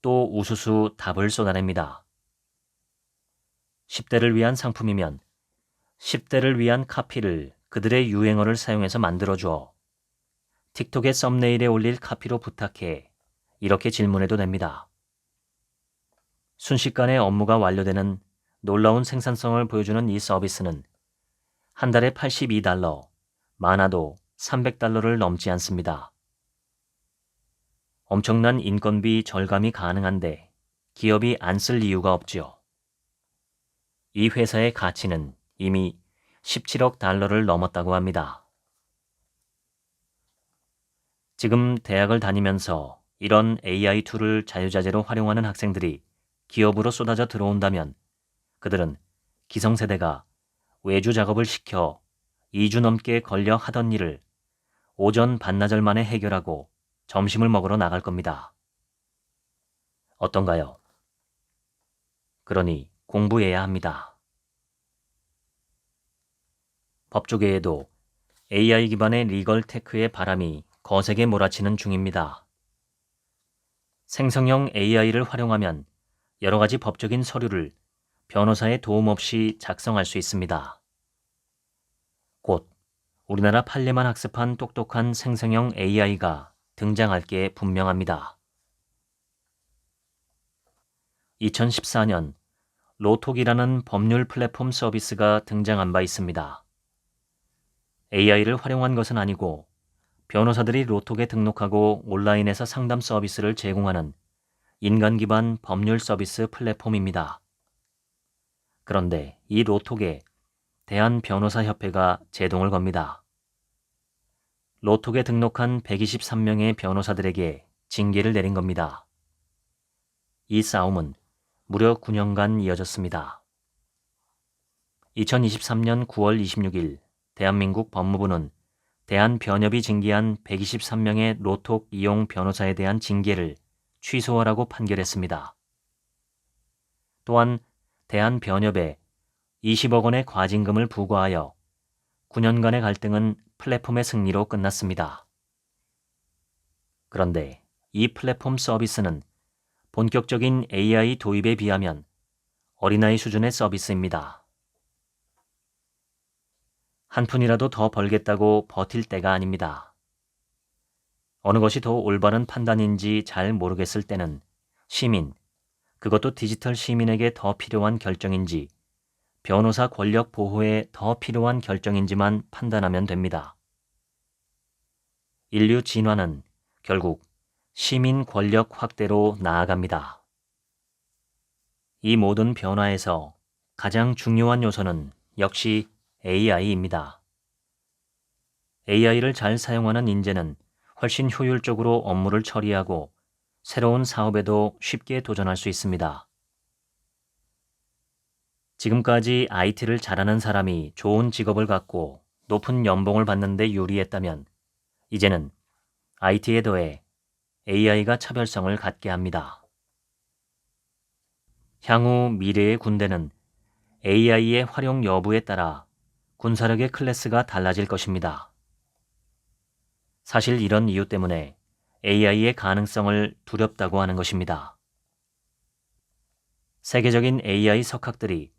또 우수수 답을 쏟아냅니다. 10대를 위한 상품이면 10대를 위한 카피를 그들의 유행어를 사용해서 만들어주어 틱톡의 썸네일에 올릴 카피로 부탁해 이렇게 질문해도 됩니다. 순식간에 업무가 완료되는 놀라운 생산성을 보여주는 이 서비스는 한 달에 82달러, 많아도 300달러를 넘지 않습니다. 엄청난 인건비 절감이 가능한데 기업이 안 쓸 이유가 없지요. 이 회사의 가치는 이미 17억 달러를 넘었다고 합니다. 지금 대학을 다니면서 이런 AI 툴을 자유자재로 활용하는 학생들이 기업으로 쏟아져 들어온다면 그들은 기성세대가 외주 작업을 시켜 2주 넘게 걸려 하던 일을 오전 반나절 만에 해결하고 점심을 먹으러 나갈 겁니다. 어떤가요? 그러니 공부해야 합니다. 법조계에도 AI 기반의 리걸 테크의 바람이 거세게 몰아치는 중입니다. 생성형 AI를 활용하면 여러 가지 법적인 서류를 변호사의 도움 없이 작성할 수 있습니다. 곧 우리나라 판례만 학습한 똑똑한 생성형 AI가 등장할 게 분명합니다. 2014년 로톡이라는 법률 플랫폼 서비스가 등장한 바 있습니다. AI를 활용한 것은 아니고 변호사들이 로톡에 등록하고 온라인에서 상담 서비스를 제공하는 인간 기반 법률 서비스 플랫폼입니다. 그런데 이 로톡에 대한변호사협회가 제동을 겁니다. 로톡에 등록한 123명의 변호사들에게 징계를 내린 겁니다. 이 싸움은 무려 9년간 이어졌습니다. 2023년 9월 26일 대한민국 법무부는 대한변협이 징계한 123명의 로톡 이용 변호사에 대한 징계를 취소하라고 판결했습니다. 또한 대한변협에 20억 원의 과징금을 부과하여 9년간의 갈등은 플랫폼의 승리로 끝났습니다. 그런데 이 플랫폼 서비스는 본격적인 AI 도입에 비하면 어린아이 수준의 서비스입니다. 한 푼이라도 더 벌겠다고 버틸 때가 아닙니다. 어느 것이 더 올바른 판단인지 잘 모르겠을 때는 시민, 그것도 디지털 시민에게 더 필요한 결정인지 변호사 권력 보호에 더 필요한 결정인지만 판단하면 됩니다. 인류 진화는 결국 시민 권력 확대로 나아갑니다. 이 모든 변화에서 가장 중요한 요소는 역시 AI입니다. AI를 잘 사용하는 인재는 훨씬 효율적으로 업무를 처리하고 새로운 사업에도 쉽게 도전할 수 있습니다. 지금까지 IT를 잘하는 사람이 좋은 직업을 갖고 높은 연봉을 받는 데 유리했다면 이제는 IT에 더해 AI가 차별성을 갖게 합니다. 향후 미래의 군대는 AI의 활용 여부에 따라 군사력의 클래스가 달라질 것입니다. 사실 이런 이유 때문에 AI의 가능성을 두렵다고 하는 것입니다. 세계적인 AI 석학들이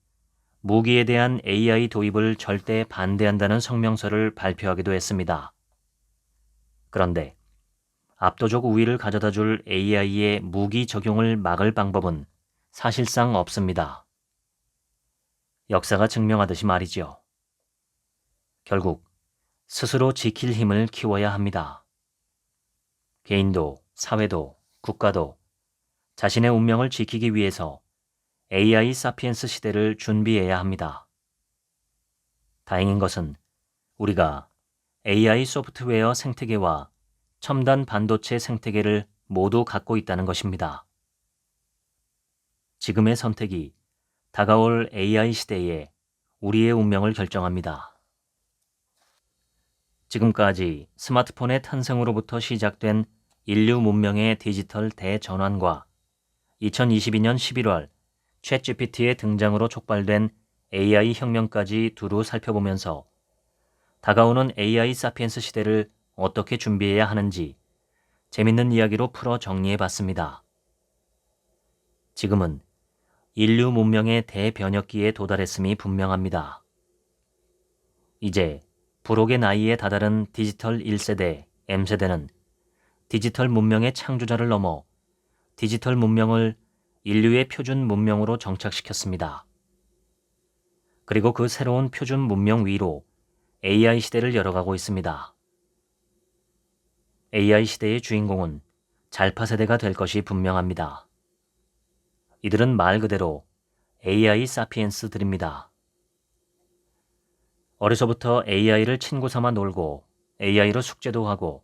무기에 대한 AI 도입을 절대 반대한다는 성명서를 발표하기도 했습니다. 그런데 압도적 우위를 가져다 줄 AI의 무기 적용을 막을 방법은 사실상 없습니다. 역사가 증명하듯이 말이죠. 결국 스스로 지킬 힘을 키워야 합니다. 개인도, 사회도, 국가도 자신의 운명을 지키기 위해서 AI 사피엔스 시대를 준비해야 합니다. 다행인 것은 우리가 AI 소프트웨어 생태계와 첨단 반도체 생태계를 모두 갖고 있다는 것입니다. 지금의 선택이 다가올 AI 시대에 우리의 운명을 결정합니다. 지금까지 스마트폰의 탄생으로부터 시작된 인류 문명의 디지털 대전환과 2022년 11월 챗GPT의 등장으로 촉발된 AI 혁명까지 두루 살펴보면서 다가오는 AI 사피엔스 시대를 어떻게 준비해야 하는지 재밌는 이야기로 풀어 정리해봤습니다. 지금은 인류 문명의 대변혁기에 도달했음이 분명합니다. 이제 불혹의 나이에 다다른 디지털 1세대, M세대는 디지털 문명의 창조자를 넘어 디지털 문명을 인류의 표준 문명으로 정착시켰습니다. 그리고 그 새로운 표준 문명 위로 AI 시대를 열어가고 있습니다. AI 시대의 주인공은 잘파 세대가 될 것이 분명합니다. 이들은 말 그대로 AI 사피엔스들입니다. 어려서부터 AI를 친구 삼아 놀고 AI로 숙제도 하고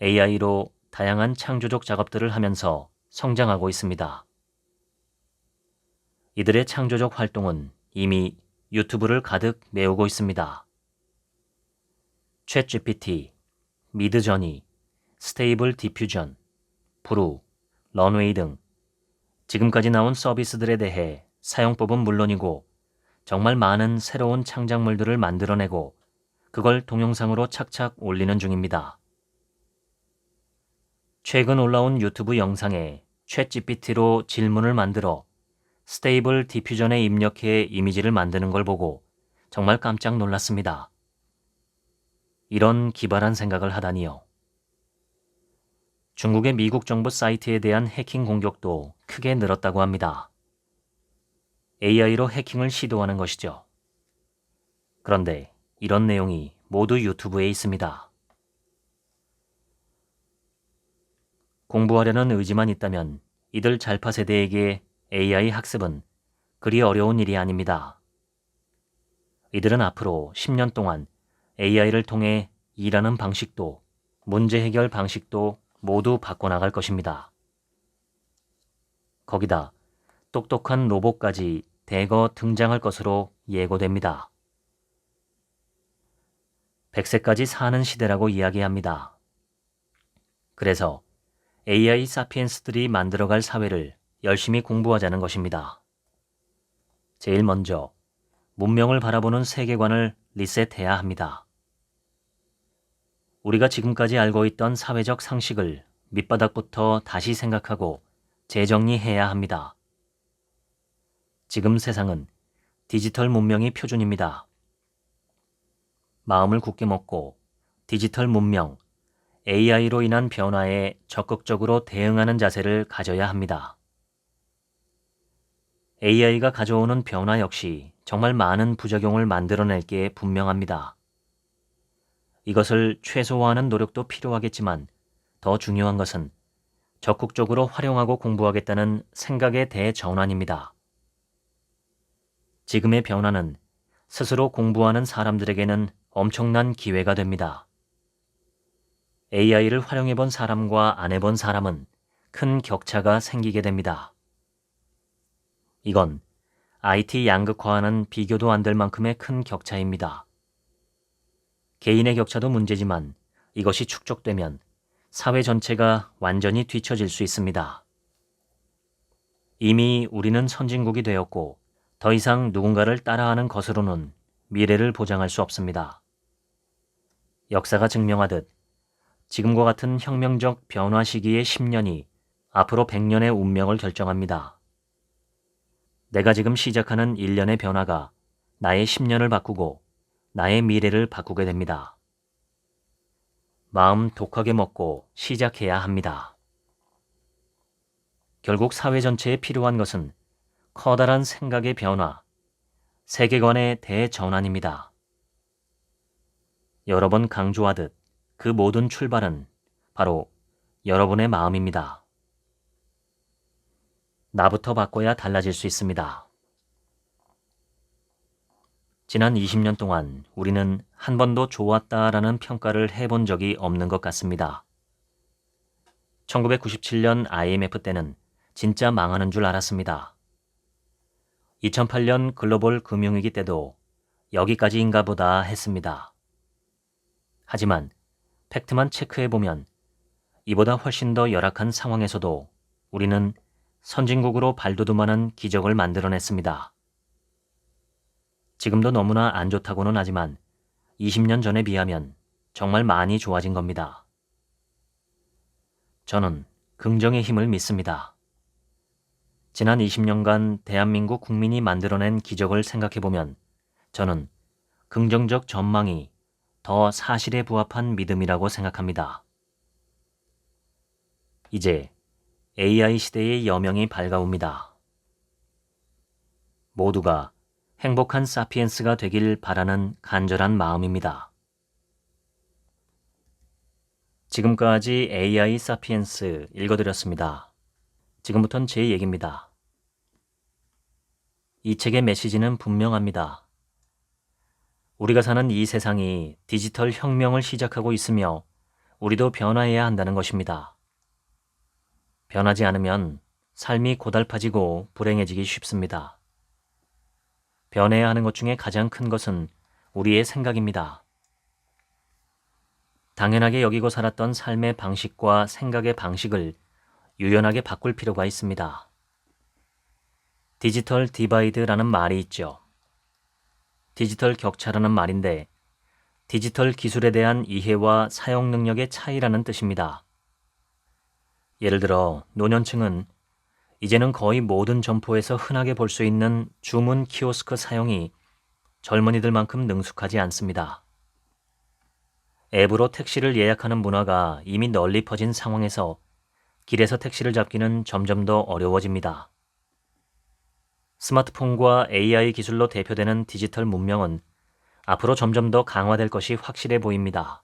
AI로 다양한 창조적 작업들을 하면서 성장하고 있습니다. 이들의 창조적 활동은 이미 유튜브를 가득 메우고 있습니다. 챗GPT, 미드저니, 스테이블 디퓨전, 브루, 런웨이 등 지금까지 나온 서비스들에 대해 사용법은 물론이고 정말 많은 새로운 창작물들을 만들어내고 그걸 동영상으로 착착 올리는 중입니다. 최근 올라온 유튜브 영상에 챗GPT로 질문을 만들어 스테이블 디퓨전에 입력해 이미지를 만드는 걸 보고 정말 깜짝 놀랐습니다. 이런 기발한 생각을 하다니요. 중국의 미국 정부 사이트에 대한 해킹 공격도 크게 늘었다고 합니다. AI로 해킹을 시도하는 것이죠. 그런데 이런 내용이 모두 유튜브에 있습니다. 공부하려는 의지만 있다면 이들 잘파 세대에게 AI 학습은 그리 어려운 일이 아닙니다. 이들은 앞으로 10년 동안 AI를 통해 일하는 방식도 문제 해결 방식도 모두 바꿔나갈 것입니다. 거기다 똑똑한 로봇까지 대거 등장할 것으로 예고됩니다. 100세까지 사는 시대라고 이야기합니다. 그래서 AI 사피엔스들이 만들어갈 사회를 열심히 공부하자는 것입니다. 제일 먼저 문명을 바라보는 세계관을 리셋해야 합니다. 우리가 지금까지 알고 있던 사회적 상식을 밑바닥부터 다시 생각하고 재정리해야 합니다. 지금 세상은 디지털 문명이 표준입니다. 마음을 굳게 먹고 디지털 문명, AI로 인한 변화에 적극적으로 대응하는 자세를 가져야 합니다. AI가 가져오는 변화 역시 정말 많은 부작용을 만들어낼 게 분명합니다. 이것을 최소화하는 노력도 필요하겠지만 더 중요한 것은 적극적으로 활용하고 공부하겠다는 생각의 대전환입니다. 지금의 변화는 스스로 공부하는 사람들에게는 엄청난 기회가 됩니다. AI를 활용해 본 사람과 안 해본 사람은 큰 격차가 생기게 됩니다. 이건 IT 양극화와는 비교도 안 될 만큼의 큰 격차입니다. 개인의 격차도 문제지만 이것이 축적되면 사회 전체가 완전히 뒤처질 수 있습니다. 이미 우리는 선진국이 되었고 더 이상 누군가를 따라하는 것으로는 미래를 보장할 수 없습니다. 역사가 증명하듯 지금과 같은 혁명적 변화 시기의 10년이 앞으로 100년의 운명을 결정합니다. 내가 지금 시작하는 1년의 변화가 나의 10년을 바꾸고 나의 미래를 바꾸게 됩니다. 마음 독하게 먹고 시작해야 합니다. 결국 사회 전체에 필요한 것은 커다란 생각의 변화, 세계관의 대전환입니다. 여러 번 강조하듯 그 모든 출발은 바로 여러분의 마음입니다. 나부터 바꿔야 달라질 수 있습니다. 지난 20년 동안 우리는 한 번도 좋았다라는 평가를 해본 적이 없는 것 같습니다. 1997년 IMF 때는 진짜 망하는 줄 알았습니다. 2008년 글로벌 금융위기 때도 여기까지인가 보다 했습니다. 하지만 팩트만 체크해보면 이보다 훨씬 더 열악한 상황에서도 우리는 선진국으로 발돋움하는 기적을 만들어냈습니다. 지금도 너무나 안 좋다고는 하지만 20년 전에 비하면 정말 많이 좋아진 겁니다. 저는 긍정의 힘을 믿습니다. 지난 20년간 대한민국 국민이 만들어낸 기적을 생각해보면 저는 긍정적 전망이 더 사실에 부합한 믿음이라고 생각합니다. 이제 AI 시대의 여명이 밝아옵니다. 모두가 행복한 사피엔스가 되길 바라는 간절한 마음입니다. 지금까지 AI 사피엔스 읽어드렸습니다. 지금부턴 제 얘기입니다. 이 책의 메시지는 분명합니다. 우리가 사는 이 세상이 디지털 혁명을 시작하고 있으며 우리도 변화해야 한다는 것입니다. 변하지 않으면 삶이 고달파지고 불행해지기 쉽습니다. 변해야 하는 것 중에 가장 큰 것은 우리의 생각입니다. 당연하게 여기고 살았던 삶의 방식과 생각의 방식을 유연하게 바꿀 필요가 있습니다. 디지털 디바이드라는 말이 있죠. 디지털 격차라는 말인데 디지털 기술에 대한 이해와 사용 능력의 차이라는 뜻입니다. 예를 들어 노년층은 이제는 거의 모든 점포에서 흔하게 볼 수 있는 주문 키오스크 사용이 젊은이들만큼 능숙하지 않습니다. 앱으로 택시를 예약하는 문화가 이미 널리 퍼진 상황에서 길에서 택시를 잡기는 점점 더 어려워집니다. 스마트폰과 AI 기술로 대표되는 디지털 문명은 앞으로 점점 더 강화될 것이 확실해 보입니다.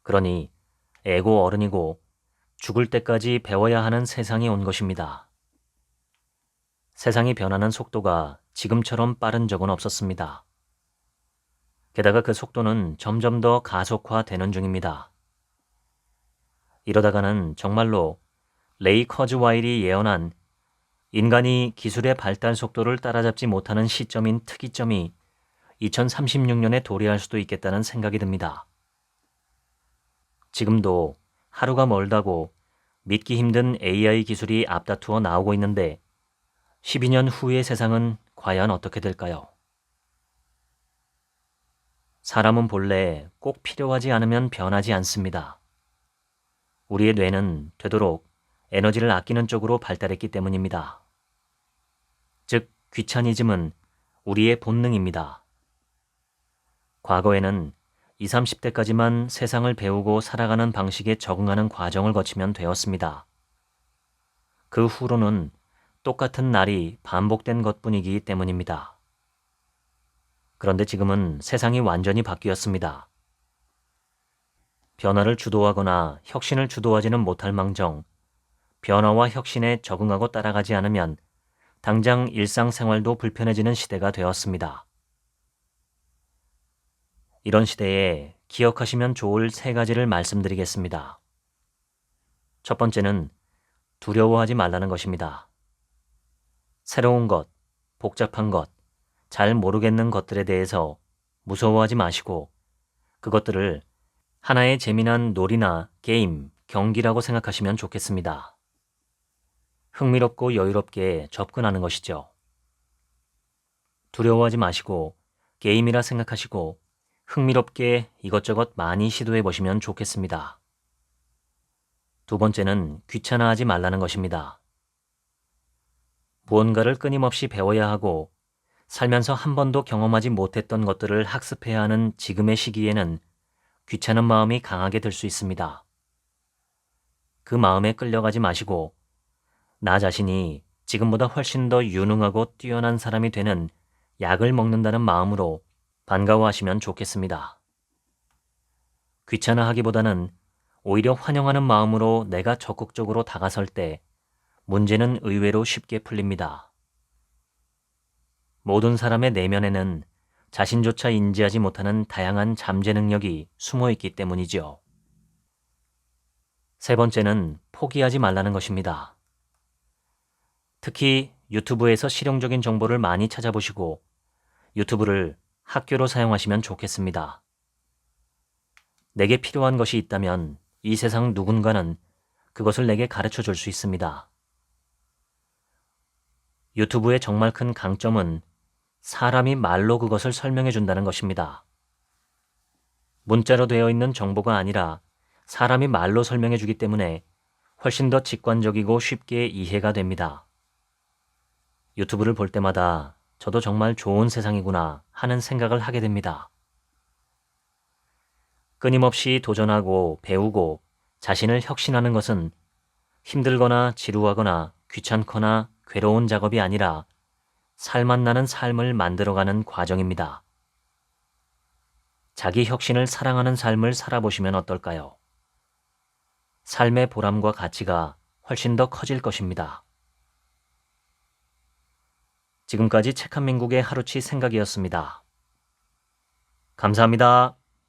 그러니 애고 어른이고 죽을 때까지 배워야 하는 세상이 온 것입니다. 세상이 변하는 속도가 지금처럼 빠른 적은 없었습니다. 게다가 그 속도는 점점 더 가속화되는 중입니다. 이러다가는 정말로 레이 커즈와일이 예언한 인간이 기술의 발달 속도를 따라잡지 못하는 시점인 특이점이 2036년에 도래할 수도 있겠다는 생각이 듭니다. 지금도 하루가 멀다고 믿기 힘든 AI 기술이 앞다투어 나오고 있는데 12년 후의 세상은 과연 어떻게 될까요? 사람은 본래 꼭 필요하지 않으면 변하지 않습니다. 우리의 뇌는 되도록 에너지를 아끼는 쪽으로 발달했기 때문입니다. 즉, 귀차니즘은 우리의 본능입니다. 과거에는 20, 30대까지만 세상을 배우고 살아가는 방식에 적응하는 과정을 거치면 되었습니다. 그 후로는 똑같은 날이 반복된 것뿐이기 때문입니다. 그런데 지금은 세상이 완전히 바뀌었습니다. 변화를 주도하거나 혁신을 주도하지는 못할 망정, 변화와 혁신에 적응하고 따라가지 않으면 당장 일상생활도 불편해지는 시대가 되었습니다. 이런 시대에 기억하시면 좋을 3가지를 말씀드리겠습니다. 첫 번째는 두려워하지 말라는 것입니다. 새로운 것, 복잡한 것, 잘 모르겠는 것들에 대해서 무서워하지 마시고 그것들을 하나의 재미난 놀이나 게임, 경기라고 생각하시면 좋겠습니다. 흥미롭고 여유롭게 접근하는 것이죠. 두려워하지 마시고 게임이라 생각하시고 흥미롭게 이것저것 많이 시도해 보시면 좋겠습니다. 두 번째는 귀찮아하지 말라는 것입니다. 무언가를 끊임없이 배워야 하고 살면서 한 번도 경험하지 못했던 것들을 학습해야 하는 지금의 시기에는 귀찮은 마음이 강하게 들 수 있습니다. 그 마음에 끌려가지 마시고 나 자신이 지금보다 훨씬 더 유능하고 뛰어난 사람이 되는 약을 먹는다는 마음으로 반가워하시면 좋겠습니다. 귀찮아하기보다는 오히려 환영하는 마음으로 내가 적극적으로 다가설 때 문제는 의외로 쉽게 풀립니다. 모든 사람의 내면에는 자신조차 인지하지 못하는 다양한 잠재 능력이 숨어 있기 때문이죠. 세 번째는 포기하지 말라는 것입니다. 특히 유튜브에서 실용적인 정보를 많이 찾아보시고 유튜브를 학교로 사용하시면 좋겠습니다. 내게 필요한 것이 있다면 이 세상 누군가는 그것을 내게 가르쳐 줄 수 있습니다. 유튜브의 정말 큰 강점은 사람이 말로 그것을 설명해 준다는 것입니다. 문자로 되어 있는 정보가 아니라 사람이 말로 설명해 주기 때문에 훨씬 더 직관적이고 쉽게 이해가 됩니다. 유튜브를 볼 때마다 저도 정말 좋은 세상이구나 하는 생각을 하게 됩니다. 끊임없이 도전하고 배우고 자신을 혁신하는 것은 힘들거나 지루하거나 귀찮거나 괴로운 작업이 아니라 살맛 나는 삶을 만들어가는 과정입니다. 자기 혁신을 사랑하는 삶을 살아보시면 어떨까요? 삶의 보람과 가치가 훨씬 더 커질 것입니다. 지금까지 책 한 민국의 하루치 생각이었습니다. 감사합니다.